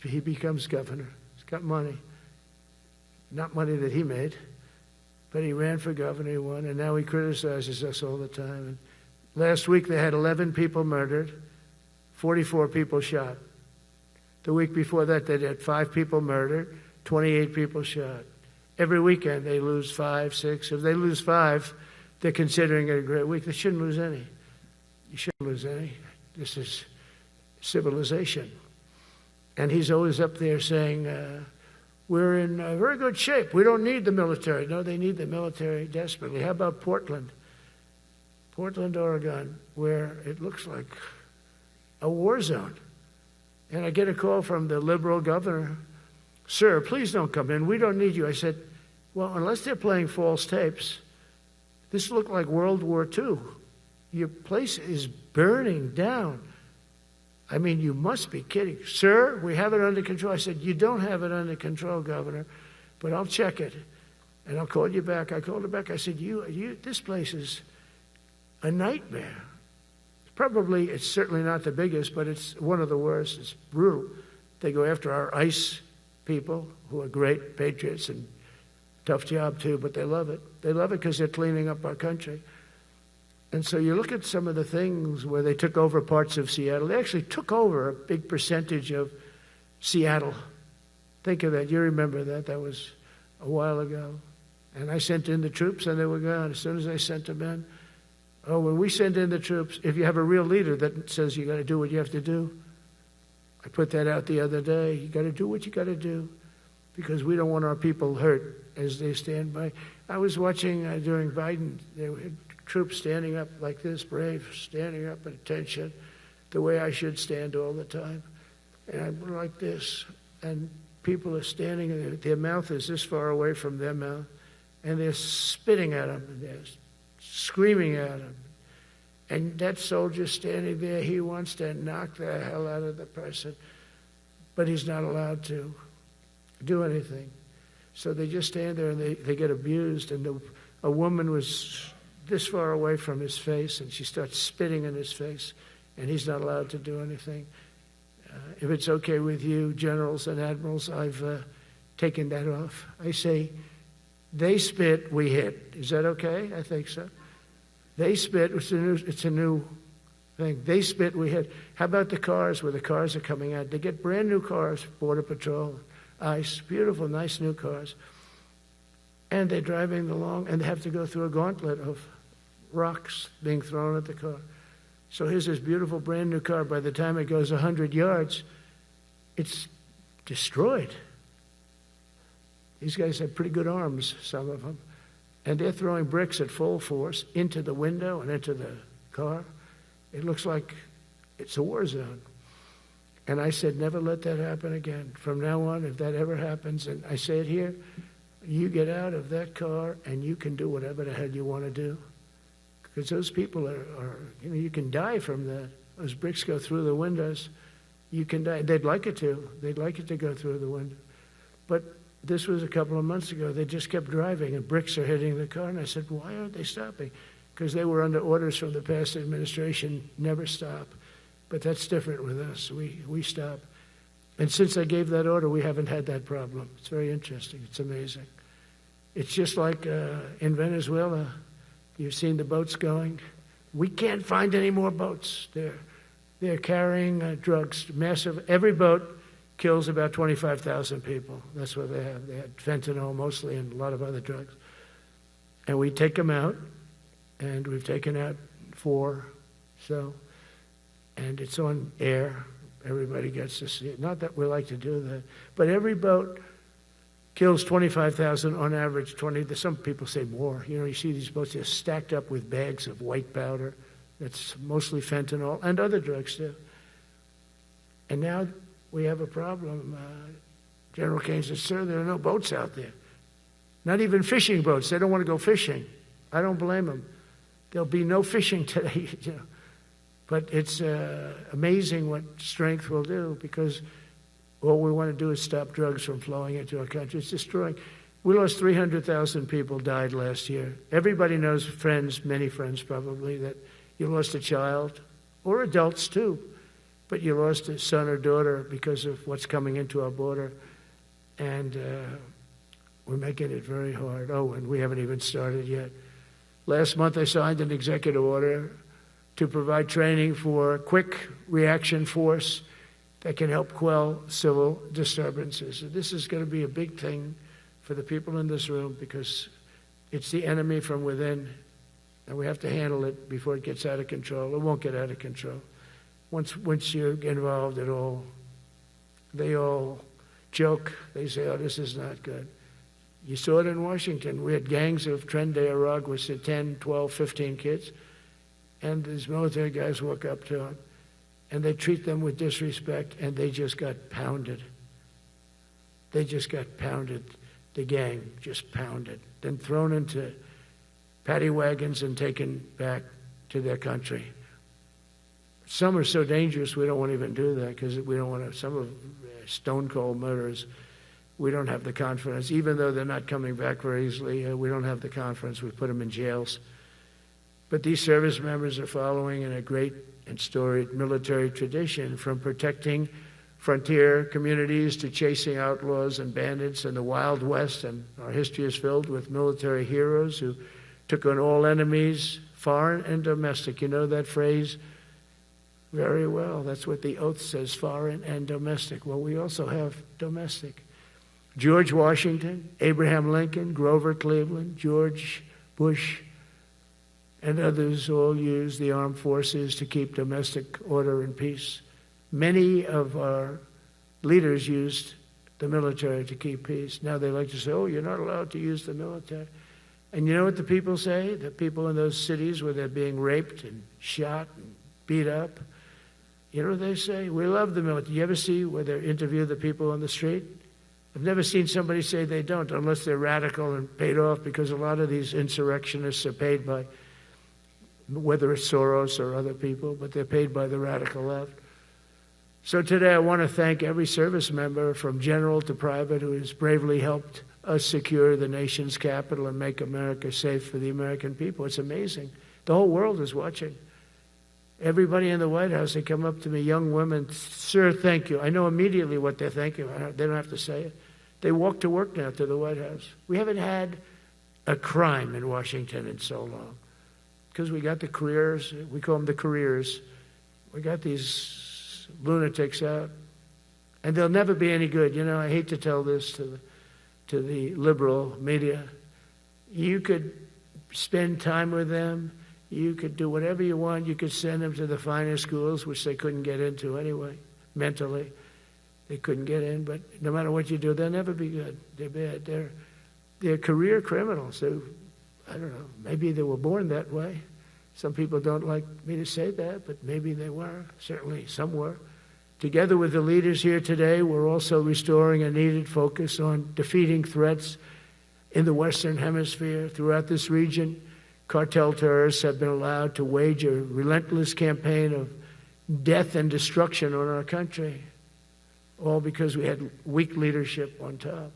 He becomes governor. He's got money. Not money that he made, but he ran for governor, he won, and now he criticizes us all the time. And last week they had 11 people murdered, 44 people shot. The week before that they had 5 people murdered, 28 people shot. Every weekend they lose 5, 6. If they lose 5, they're considering it a great week. They shouldn't lose any. You shouldn't lose any. This is civilization. And he's always up there saying, we're in very good shape. We don't need the military. No, they need the military desperately. How about Portland? Portland, Oregon, where it looks like a war zone. And I get a call from the liberal governor. Sir, please don't come in. We don't need you. I said, well, unless they're playing false tapes, this looked like World War II. Your place is burning down. I mean, you must be kidding. Sir, we have it under control. I said, you don't have it under control, Governor, but I'll check it, and I'll call you back. I called her back. I said, this place is a nightmare. Probably, it's certainly not the biggest, but it's one of the worst. It's brutal. They go after our ICE people, who are great patriots and tough job too, but they love it. They love it because they're cleaning up our country. And so you look at some of the things where they took over parts of Seattle. They actually took over a big percentage of Seattle. Think of that. You remember that. That was a while ago. And I sent in the troops, and they were gone. As soon as I sent them in, when we send in the troops, if you have a real leader that says you got to do what you have to do, I put that out the other day. You got to do what you got to do because we don't want our people hurt as they stand by. I was watching during Biden, there were troops standing up like this, brave, standing up at attention, the way I should stand all the time. And I'm like this, and people are standing, and their mouth is this far away from their mouth, and they're spitting at them, and they're screaming at them. And that soldier standing there, he wants to knock the hell out of the person, but he's not allowed to do anything. So they just stand there, and they get abused. And a woman was this far away from his face, and she starts spitting in his face, and he's not allowed to do anything. If it's okay with you, generals and admirals, I've taken that off. I say, they spit, we hit. Is that okay? I think so. They spit, it's a new thing. They spit, we hit. How about the cars, where the cars are coming out? They get brand new cars, Border Patrol, ICE, beautiful, nice new cars. And they're driving along, and they have to go through a gauntlet of rocks being thrown at the car. So here's this beautiful brand new car. By the time it goes 100 yards, it's destroyed. These guys have pretty good arms, some of them. And they're throwing bricks at full force into the window and into the car. It looks like it's a war zone. And I said, never let that happen again. From now on, if that ever happens, and I say it here, you get out of that car and you can do whatever the hell you want to do. Because those people are you can die from that. Those bricks go through the windows. You can die. They'd like it to. They'd like it to go through the window. But this was a couple of months ago. They just kept driving, and bricks are hitting the car. And I said, why aren't they stopping? Because they were under orders from the past administration, never stop. But that's different with us. We stop. And since I gave that order, we haven't had that problem. It's very interesting. It's amazing. It's just like in Venezuela. You've seen the boats going. We can't find any more boats. They're carrying drugs, massive. Every boat kills about 25,000 people. That's what they have. They had fentanyl mostly and a lot of other drugs. And we take them out, and we've taken out 4. So, and it's on air. Everybody gets to see it. Not that we like to do that, but every boat kills 25,000 on average. 20. Some people say more. You know, you see these boats just stacked up with bags of white powder. That's mostly fentanyl and other drugs too. And now we have a problem. General Kane says, sir, there are no boats out there. Not even fishing boats. They don't want to go fishing. I don't blame them. There'll be no fishing today. You know. But it's amazing what strength will do, because all we want to do is stop drugs from flowing into our country. It's destroying. We lost 300,000 people died last year. Everybody knows friends, many friends probably, that you lost a child, or adults too. But you lost a son or daughter because of what's coming into our border. And we're making it very hard. Oh, and we haven't even started yet. Last month I signed an executive order to provide training for a quick reaction force that can help quell civil disturbances. And this is going to be a big thing for the people in this room, because it's the enemy from within, and we have to handle it before it gets out of control. It won't get out of control. Once you're involved at all, they all joke. They say, oh, this is not good. You saw it in Washington. We had gangs of Tren de Aragua with 10, 12, 15 kids, and these military guys walk up to them, and they treat them with disrespect, and they just got pounded. They just got pounded. The gang just pounded. Then thrown into paddy wagons and taken back to their country. Some are so dangerous we don't want to even do that, because we don't want to. Some of stone cold murderers, we don't have the confidence. Even though they're not coming back very easily, we don't have the confidence. We put them in jails. But these service members are following in a great and storied military tradition, from protecting frontier communities to chasing outlaws and bandits in the Wild West. And our history is filled with military heroes who took on all enemies, foreign and domestic. You know that phrase very well. That's what the oath says, foreign and domestic. Well, we also have domestic. George Washington, Abraham Lincoln, Grover Cleveland, George Bush, and others all used the armed forces to keep domestic order and peace. Many of our leaders used the military to keep peace. Now they like to say, oh, you're not allowed to use the military. And you know what the people say? The people in those cities where they're being raped and shot and beat up, you know what they say? We love the military. You ever see where they interview the people on the street? I've never seen somebody say they don't, unless they're radical and paid off, because a lot of these insurrectionists are paid by, whether it's Soros or other people, but they're paid by the radical left. So today I want to thank every service member, from general to private, who has bravely helped us secure the nation's capital and make America safe for the American people. It's amazing. The whole world is watching. Everybody in the White House, they come up to me, young women, sir, thank you. I know immediately what they're thanking. They don't have to say it. They walk to work now to the White House. We haven't had a crime in Washington in so long, because we got the careers. We call them the careers. We got these lunatics out, and they'll never be any good. You know, I hate to tell this to the liberal media. You could spend time with them. You could do whatever you want. You could send them to the finer schools, which they couldn't get into anyway, mentally. They couldn't get in, but no matter what you do, they'll never be good. They're bad. They're career criminals. I don't know, maybe they were born that way. Some people don't like me to say that, but maybe they were. Certainly some were. Together with the leaders here today, we're also restoring a needed focus on defeating threats in the Western Hemisphere. Throughout this region, cartel terrorists have been allowed to wage a relentless campaign of death and destruction on our country, all because we had weak leadership on top.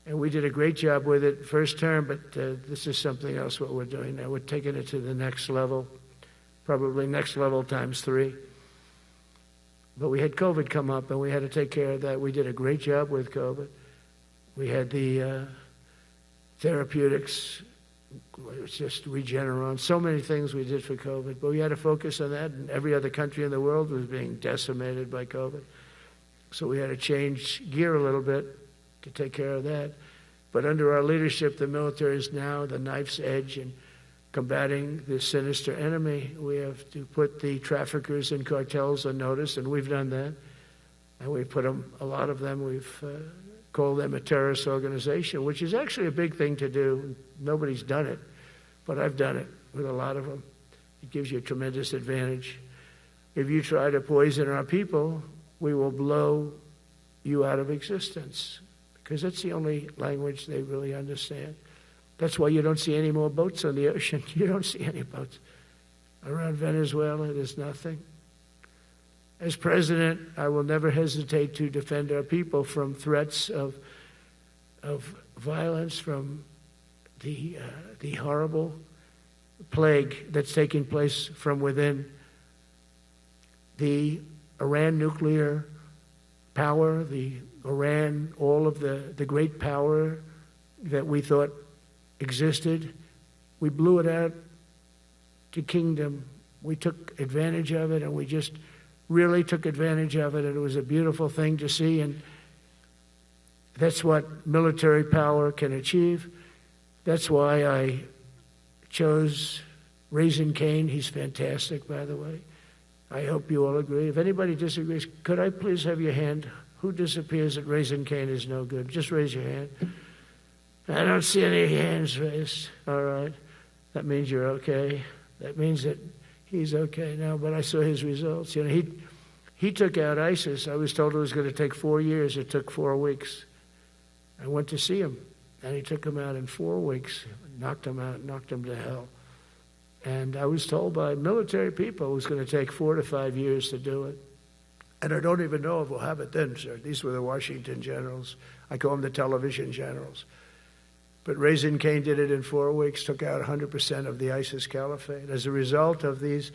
And we did a great job with it first term, but this is something else what we're doing now. We're taking it to the next level, probably next level times 3. But we had COVID come up, and we had to take care of that. We did a great job with COVID. We had the therapeutics. It's just Regeneron. So many things we did for COVID, but we had to focus on that, and every other country in the world was being decimated by COVID. So we had to change gear a little bit to take care of that. But under our leadership, the military is now the knife's edge in combating this sinister enemy. We have to put the traffickers and cartels on notice, and we've done that. And we've put them, a lot of them, we've called them a terrorist organization, which is actually a big thing to do. Nobody's done it, but I've done it with a lot of them. It gives you a tremendous advantage. If you try to poison our people, we will blow you out of existence, because that's the only language they really understand. That's why you don't see any more boats on the ocean. You don't see any boats. Around Venezuela, there's nothing. As president, I will never hesitate to defend our people from threats of violence, from the horrible plague that's taking place from within. The Iran nuclear power, the Iran, all of the great power that we thought existed, we blew it out to kingdom. We took advantage of it, and we just really took advantage of it, and it was a beautiful thing to see. And That's what military power can achieve. That's why I chose Raising Cane. He's fantastic, by the way. I hope you all agree. If anybody disagrees, could I please have your hand? Who disappears that Raising Cane is no good? Just raise your hand. I don't see any hands raised. All right. That means you're okay. That means that he's okay now, but I saw his results. You know, he took out ISIS. I was told it was going to take 4 years. It took 4 weeks. I went to see him, and he took him out in 4 weeks, knocked him out, knocked him to hell. And I was told by military people it was going to take 4 to 5 years to do it. And I don't even know if we'll have it then, sir. These were the Washington generals. I call them the television generals. But Raising Cane did it in 4 weeks, took out 100% of the ISIS caliphate. As a result of these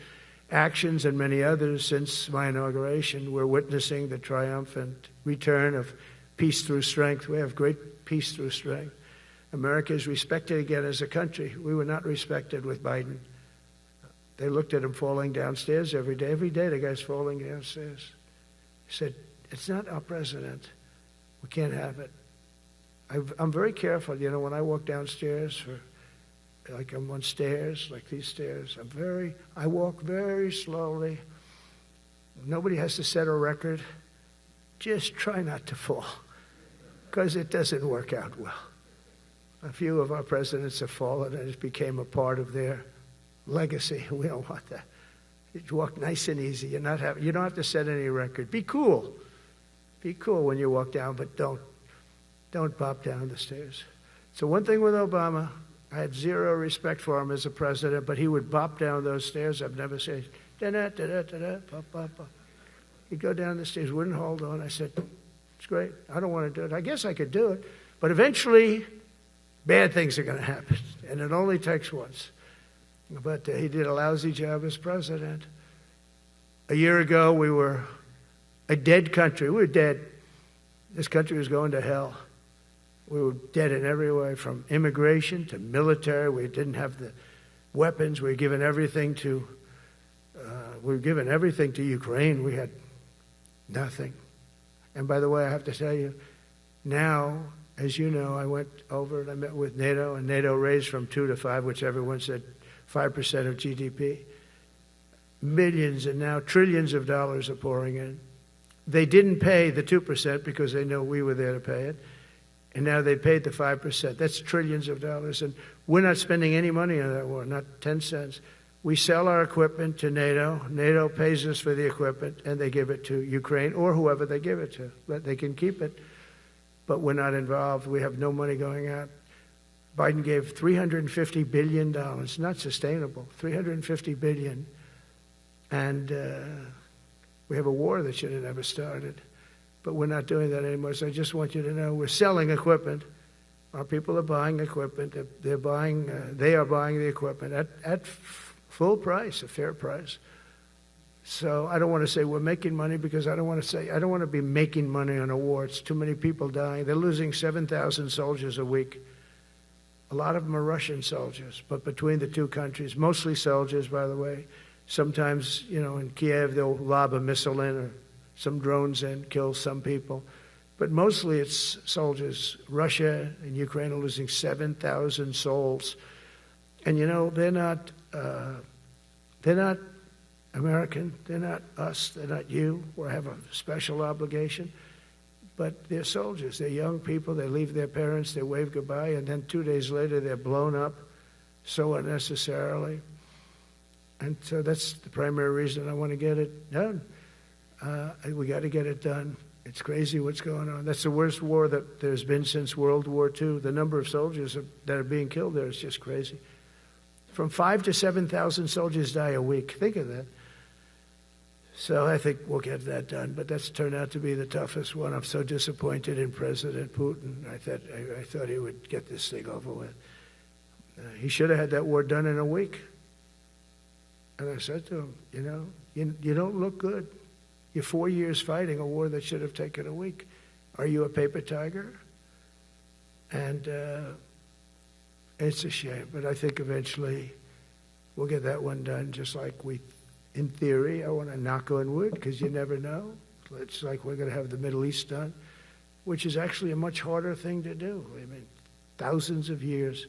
actions and many others since my inauguration, we're witnessing the triumphant return of peace through strength. We have great peace through strength. America is respected again as a country. We were not respected with Biden. They looked at him falling downstairs every day. Every day the guy's falling downstairs. He said, it's not our president. We can't have it. I'm very careful, you know, when I walk downstairs, like I'm on stairs, like these stairs, I walk very slowly. Nobody has to set a record. Just try not to fall, because it doesn't work out well. A few of our presidents have fallen, and it became a part of their legacy. We don't want that. You walk nice and easy. You don't have to set any record. Be cool. Be cool when you walk down, but don't pop down the stairs. So one thing with Obama, I had zero respect for him as a president, but he would bop down those stairs. I've never said, da-da-da-da-da-da, pop, pop, pop. He'd go down the stairs, wouldn't hold on. I said, it's great. I don't want to do it. I guess I could do it. But eventually, bad things are going to happen, and it only takes once. But he did a lousy job as president. A year ago, we were a dead country. We were dead. This country was going to hell. We were dead in every way, from immigration to military. We didn't have the weapons. We were given everything to Ukraine. We had nothing. And by the way, I have to tell you, now, as you know, I went over and I met with NATO, and NATO raised from 2 to 5, which everyone said 5% of GDP. Millions and now trillions of dollars are pouring in. They didn't pay the 2% because they know we were there to pay it. And now they paid the 5%. That's trillions of dollars. And we're not spending any money on that war, not 10 cents. We sell our equipment to NATO. NATO pays us for the equipment, and they give it to Ukraine or whoever they give it to. But they can keep it, but we're not involved. We have no money going out. Biden gave $350 billion. Not sustainable. $350 billion. And we have a war that should have never started. But we're not doing that anymore. So I just want you to know we're selling equipment. Our people are buying equipment. They are buying the equipment at full price, a fair price. So I don't want to say we're making money, because I don't want to be making money on a war. It's too many people dying. They're losing 7,000 soldiers a week. A lot of them are Russian soldiers, but between the two countries, mostly soldiers, by the way. Sometimes, you know, in Kiev, they'll lob a missile in or some drones in, kill some people. But mostly it's soldiers. Russia and Ukraine are losing 7,000 souls. And, you know, they're not American. They're not us. They're not you. We have a special obligation. But they're soldiers. They're young people. They leave their parents. They wave goodbye. And then 2 days later, they're blown up so unnecessarily. And so that's the primary reason I want to get it done. We got to get it done. It's crazy what's going on. That's the worst war that there's been since World War II. The number of soldiers that are being killed there is just crazy. From 5,000 to 7,000 soldiers die a week. Think of that. So I think we'll get that done. But that's turned out to be the toughest one. I'm so disappointed in President Putin. I thought he would get this thing over with. He should have had that war done in a week. And I said to him, you know, you don't look good. You're 4 years fighting a war that should have taken a week. Are you a paper tiger? And it's a shame. But I think eventually we'll get that one done, just like in theory, I want to knock on wood, because you never know. It's like we're going to have the Middle East done. which is actually a much harder thing to do. I mean, thousands of years.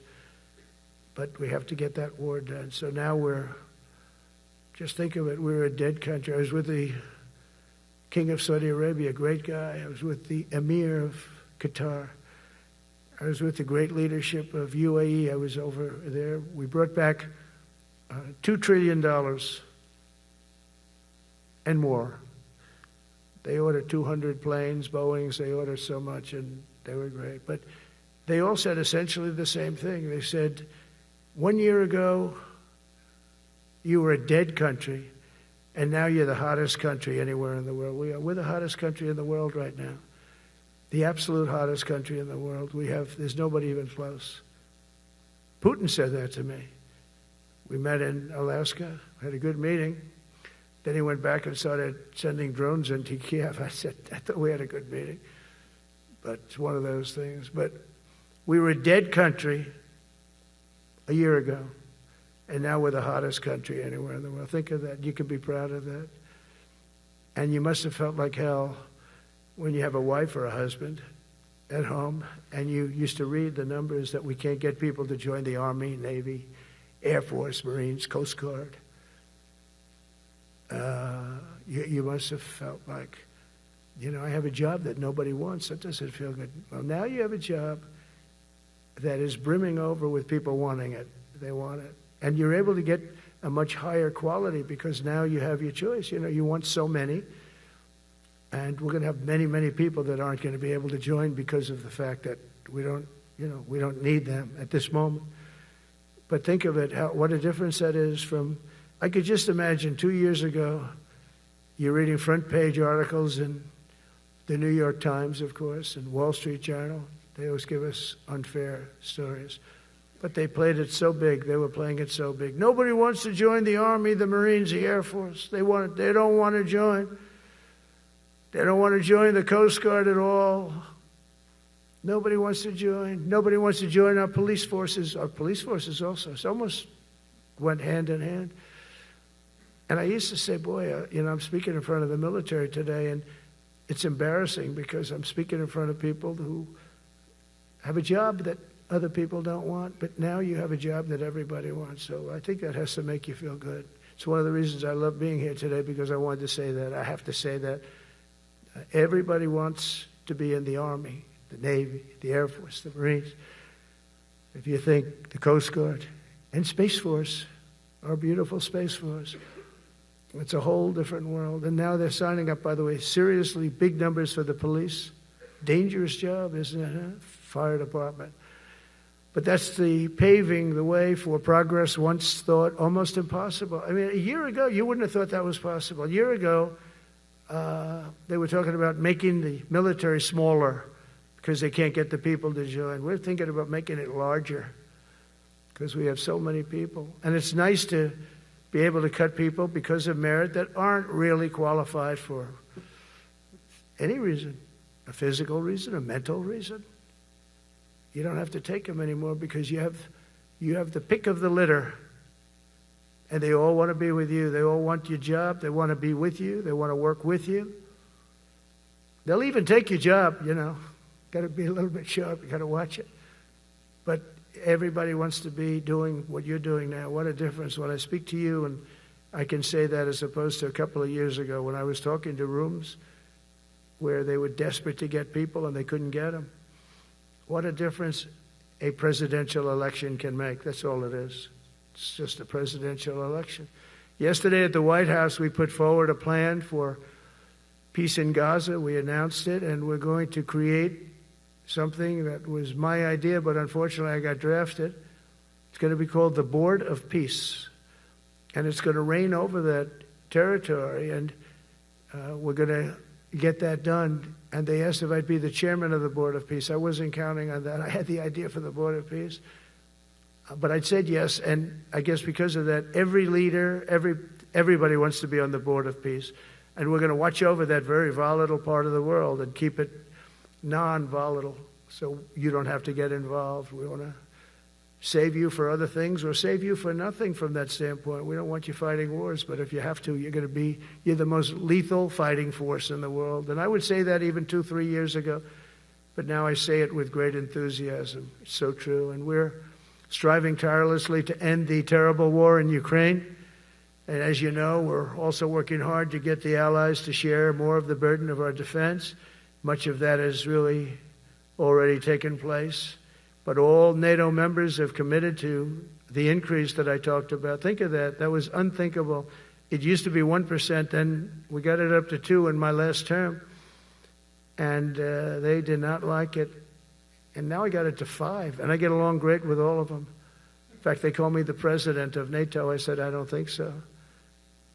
But we have to get that war done. So now just think of it, we're a dead country. I was with the King of Saudi Arabia, a great guy. I was with the Emir of Qatar. I was with the great leadership of UAE. I was over there. We brought back $2 trillion and more. They ordered 200 planes, Boeings. They ordered so much, and they were great. But they all said essentially the same thing. They said, 1 year ago, you were a dead country, and now you're the hottest country anywhere in the world. We're the hottest country in the world right now. The absolute hottest country in the world. There's nobody even close. Putin said that to me. We met in Alaska, had a good meeting. Then he went back and started sending drones into Kiev. I thought we had a good meeting. But it's one of those things. But we were a dead country a year ago, and now we're the hottest country anywhere in the world. Think of that. You can be proud of that. And you must have felt like hell when you have a wife or a husband at home, and you used to read the numbers that we can't get people to join the Army, Navy, Air Force, Marines, Coast Guard. You must have felt like, I have a job that nobody wants. That doesn't feel good. Well, now you have a job that is brimming over with people wanting it. They want it. And you're able to get a much higher quality because now you have your choice. You want so many. And we're going to have many, many people that aren't going to be able to join because of the fact that we don't need them at this moment. But think of it, what a difference that is from, I could just imagine 2 years ago, you're reading front page articles in the New York Times, of course, and Wall Street Journal. They always give us unfair stories. But they played it so big. They were playing it so big. Nobody wants to join the Army, the Marines, the Air Force. They don't want to join. They don't want to join the Coast Guard at all. Nobody wants to join. Nobody wants to join our police forces. Our police forces also. It's almost went hand in hand. And I used to say, boy, I'm speaking in front of the military today, and it's embarrassing because I'm speaking in front of people who have a job that other people don't want, but now you have a job that everybody wants. So I think that has to make you feel good. It's one of the reasons I love being here today, because I wanted to say that. I have to say that. Everybody wants to be in the Army, the Navy, the Air Force, the Marines. If you think the Coast Guard and Space Force, our beautiful Space Force, it's a whole different world. And now they're signing up, by the way, seriously big numbers for the police. Dangerous job, isn't it? Huh? Fire department. But that's the paving the way for progress once thought almost impossible. I mean, a year ago, you wouldn't have thought that was possible. A year ago, they were talking about making the military smaller because they can't get the people to join. We're thinking about making it larger because we have so many people. And it's nice to be able to cut people because of merit that aren't really qualified for any reason, a physical reason, a mental reason. You don't have to take them anymore because you have the pick of the litter. And they all want to be with you. They all want your job. They want to be with you. They want to work with you. They'll even take your job, Got to be a little bit sharp. You got to watch it. But everybody wants to be doing what you're doing now. What a difference. When I speak to you, and I can say that as opposed to a couple of years ago when I was talking to rooms where they were desperate to get people and they couldn't get them. What a difference a presidential election can make. That's all it is. It's just a presidential election. Yesterday at the White House, we put forward a plan for peace in Gaza. We announced it, and we're going to create something that was my idea, but unfortunately I got drafted. It's going to be called the Board of Peace, and it's going to reign over that territory, and we're going to get that done. And they asked if I'd be the chairman of the Board of Peace. I wasn't counting on that. I had the idea for the Board of Peace. But I said yes, and I guess because of that, every leader, everybody wants to be on the Board of Peace. And we're going to watch over that very volatile part of the world and keep it non-volatile so you don't have to get involved. We want to save you for other things or save you for nothing from that standpoint. We don't want you fighting wars, but if you have to, you're the most lethal fighting force in the world. And I would say that even 2-3 years ago. but now I say it with great enthusiasm. It's so true. And we're striving tirelessly to end the terrible war in Ukraine. And as you know, we're also working hard to get the allies to share more of the burden of our defense. Much of that has really already taken place. But all NATO members have committed to the increase that I talked about. Think of that. That was unthinkable. It used to be 1%, then we got it up to 2% in my last term. And they did not like it. And now I got it to 5%. And I get along great with all of them. In fact, they call me the president of NATO. I said, I don't think so.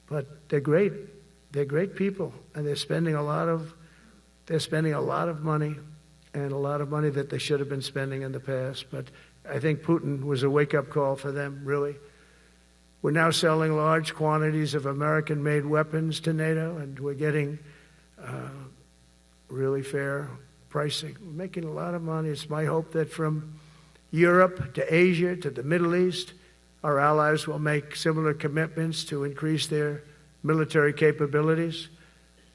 But they're great. They're great people. And they're spending a lot of money, and a lot of money that they should have been spending in the past. But I think Putin was a wake-up call for them, really. We're now selling large quantities of American-made weapons to NATO, and we're getting really fair pricing. We're making a lot of money. It's my hope that from Europe to Asia to the Middle East, our allies will make similar commitments to increase their military capabilities.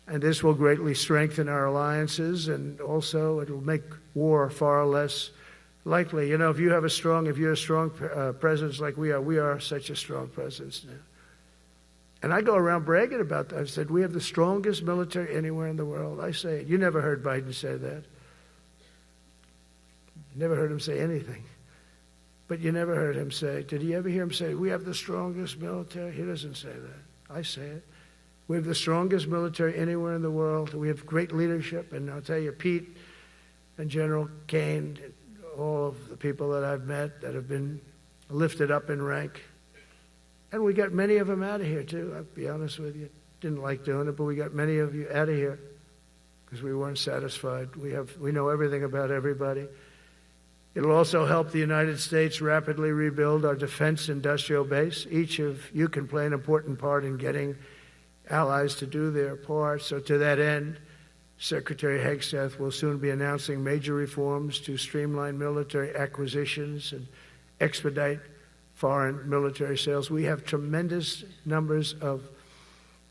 And this will greatly strengthen our alliances, and also it will make war far less likely. You know, if you're a strong presence like we are such a strong presence now. And I go around bragging about that. I said, we have the strongest military anywhere in the world. I say it. You never heard Biden say that. Never heard him say anything. But you never heard him say, did you ever hear him say, we have the strongest military? He doesn't say that. I say it. We have the strongest military anywhere in the world. We have great leadership. And I'll tell you, Pete and General Kane, all of the people that I've met that have been lifted up in rank. And we got many of them out of here, too. I'll be honest with you. Didn't like doing it, but we got many of you out of here because we weren't satisfied. We know everything about everybody. It'll also help the United States rapidly rebuild our defense industrial base. Each of you can play an important part in getting allies to do their part. So to that end, Secretary Hegseth will soon be announcing major reforms to streamline military acquisitions and expedite foreign military sales. We have tremendous numbers of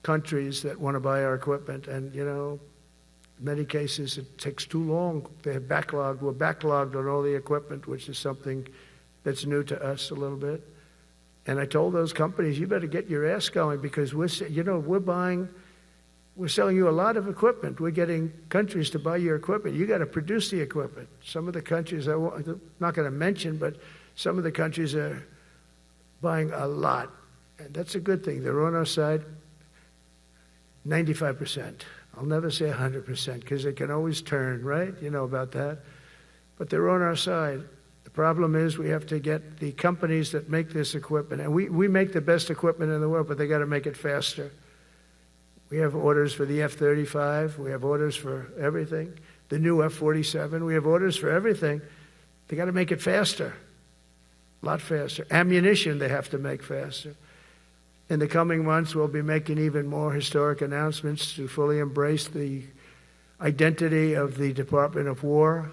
countries that want to buy our equipment, and, you know, in many cases it takes too long. They're backlogged. We're backlogged on all the equipment, which is something that's new to us a little bit. And I told those companies, you better get your ass going, because we're selling you a lot of equipment. We're getting countries to buy your equipment. You got to produce the equipment. Some of the countries, I'm not going to mention, but some of the countries are buying a lot. And that's a good thing. They're on our side. 95%. I'll never say 100% because they can always turn, right? You know about that. But they're on our side. The problem is we have to get the companies that make this equipment. And we make the best equipment in the world, but they got to make it faster. We have orders for the F-35. We have orders for everything. The new F-47. We have orders for everything. They got to make it faster. A lot faster. Ammunition they have to make faster. In the coming months, we'll be making even more historic announcements to fully embrace the identity of the Department of War.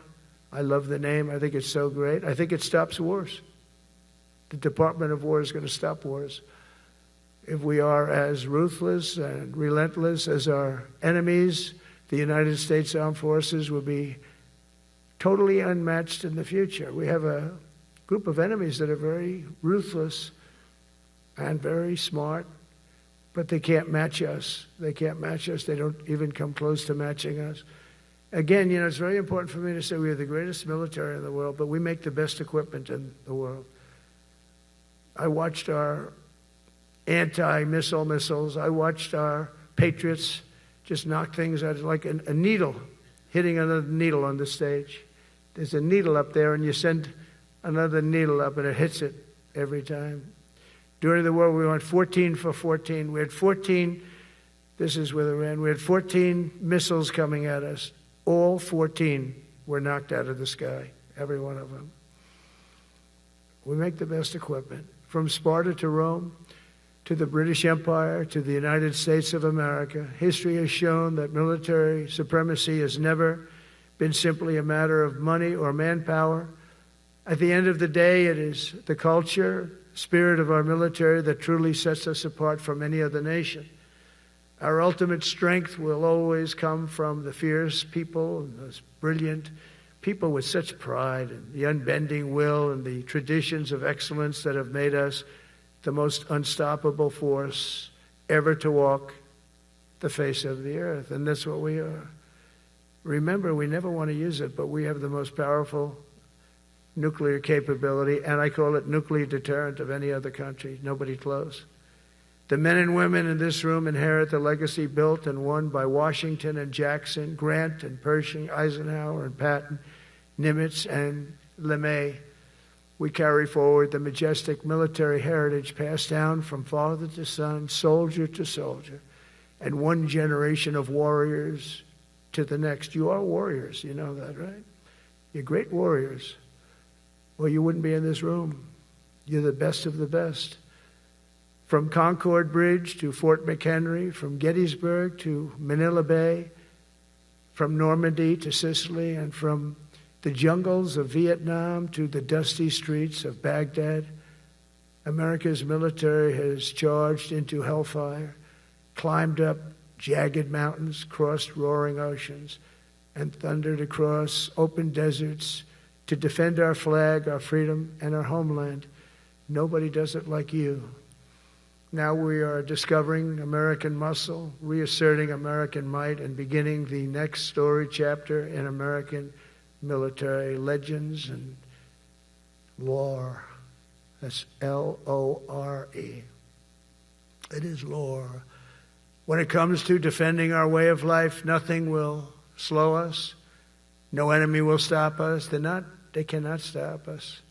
I love the name. I think it's so great. I think it stops wars. The Department of War is going to stop wars. If we are as ruthless and relentless as our enemies, the United States Armed Forces will be totally unmatched in the future. We have a group of enemies that are very ruthless and very smart, but they can't match us. They can't match us. They don't even come close to matching us. Again, you know, it's very important for me to say we are the greatest military in the world, but we make the best equipment in the world. I watched our anti-missile missiles. I watched our Patriots just knock things out like a needle hitting another needle on the stage. There's a needle up there, and you send another needle up, and it hits it every time. During the war, we went 14 for 14. We had 14, this is with Iran, we had 14 missiles coming at us. All 14 were knocked out of the sky, every one of them. We make the best equipment. From Sparta to Rome, to the British Empire, to the United States of America, history has shown that military supremacy has never been simply a matter of money or manpower. At the end of the day, it is the culture, spirit of our military that truly sets us apart from any other nation. Our ultimate strength will always come from the fierce people and those brilliant people with such pride and the unbending will and the traditions of excellence that have made us the most unstoppable force ever to walk the face of the earth. And that's what we are. Remember, we never want to use it, but we have the most powerful nuclear capability, and I call it nuclear deterrent of any other country. Nobody close. The men and women in this room inherit the legacy built and won by Washington and Jackson, Grant and Pershing, Eisenhower and Patton, Nimitz and LeMay. We carry forward the majestic military heritage passed down from father to son, soldier to soldier, and one generation of warriors to the next. You are warriors, you know that, right? You're great warriors, or you wouldn't be in this room. You're the best of the best. From Concord Bridge to Fort McHenry, from Gettysburg to Manila Bay, from Normandy to Sicily, and from the jungles of Vietnam to the dusty streets of Baghdad, America's military has charged into hellfire, climbed up jagged mountains, crossed roaring oceans, and thundered across open deserts to defend our flag, our freedom, and our homeland. Nobody does it like you. Now we are discovering American muscle, reasserting American might, and beginning the next story chapter in American military legends and lore. That's L-O-R-E. It is lore. When it comes to defending our way of life, nothing will slow us. No enemy will stop us. They cannot stop us.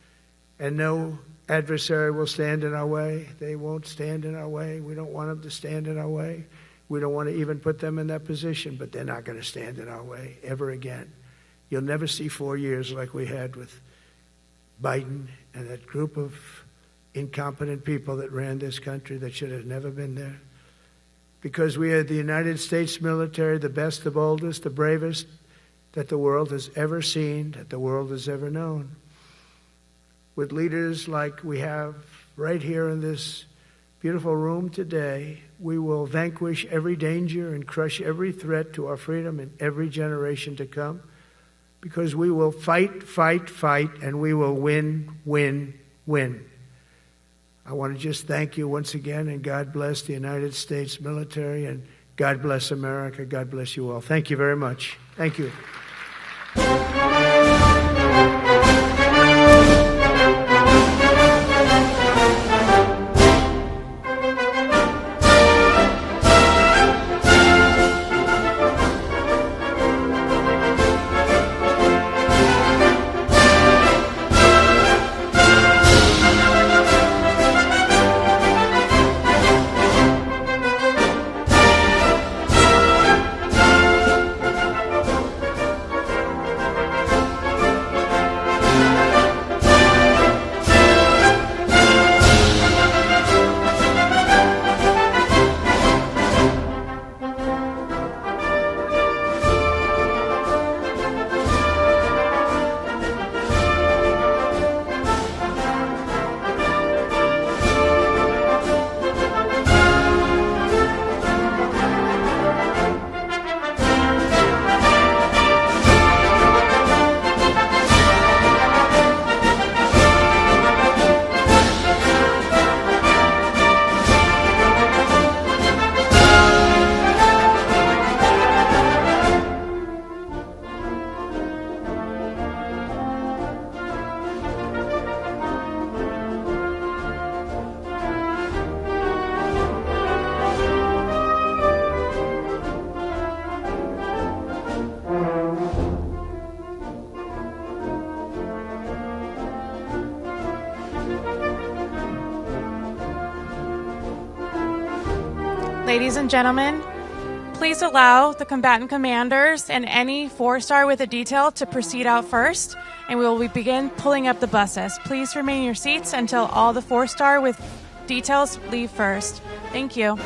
And no adversary will stand in our way. They won't stand in our way. We don't want them to stand in our way. We don't want to even put them in that position, but they're not going to stand in our way ever again. You'll never see 4 years like we had with Biden and that group of incompetent people that ran this country that should have never been there. Because we are the United States military, the best, the boldest, the bravest that the world has ever seen, that the world has ever known. With leaders like we have right here in this beautiful room today, we will vanquish every danger and crush every threat to our freedom in every generation to come, because we will fight, fight, fight, and we will win, win, win. I want to just thank you once again, and God bless the United States military, and God bless America. God bless you all. Thank you very much. Thank you. Ladies and gentlemen, please allow the combatant commanders and any 4-star with a detail to proceed out first, and we will begin pulling up the buses. Please remain in your seats until all the 4-star with details leave first. Thank you.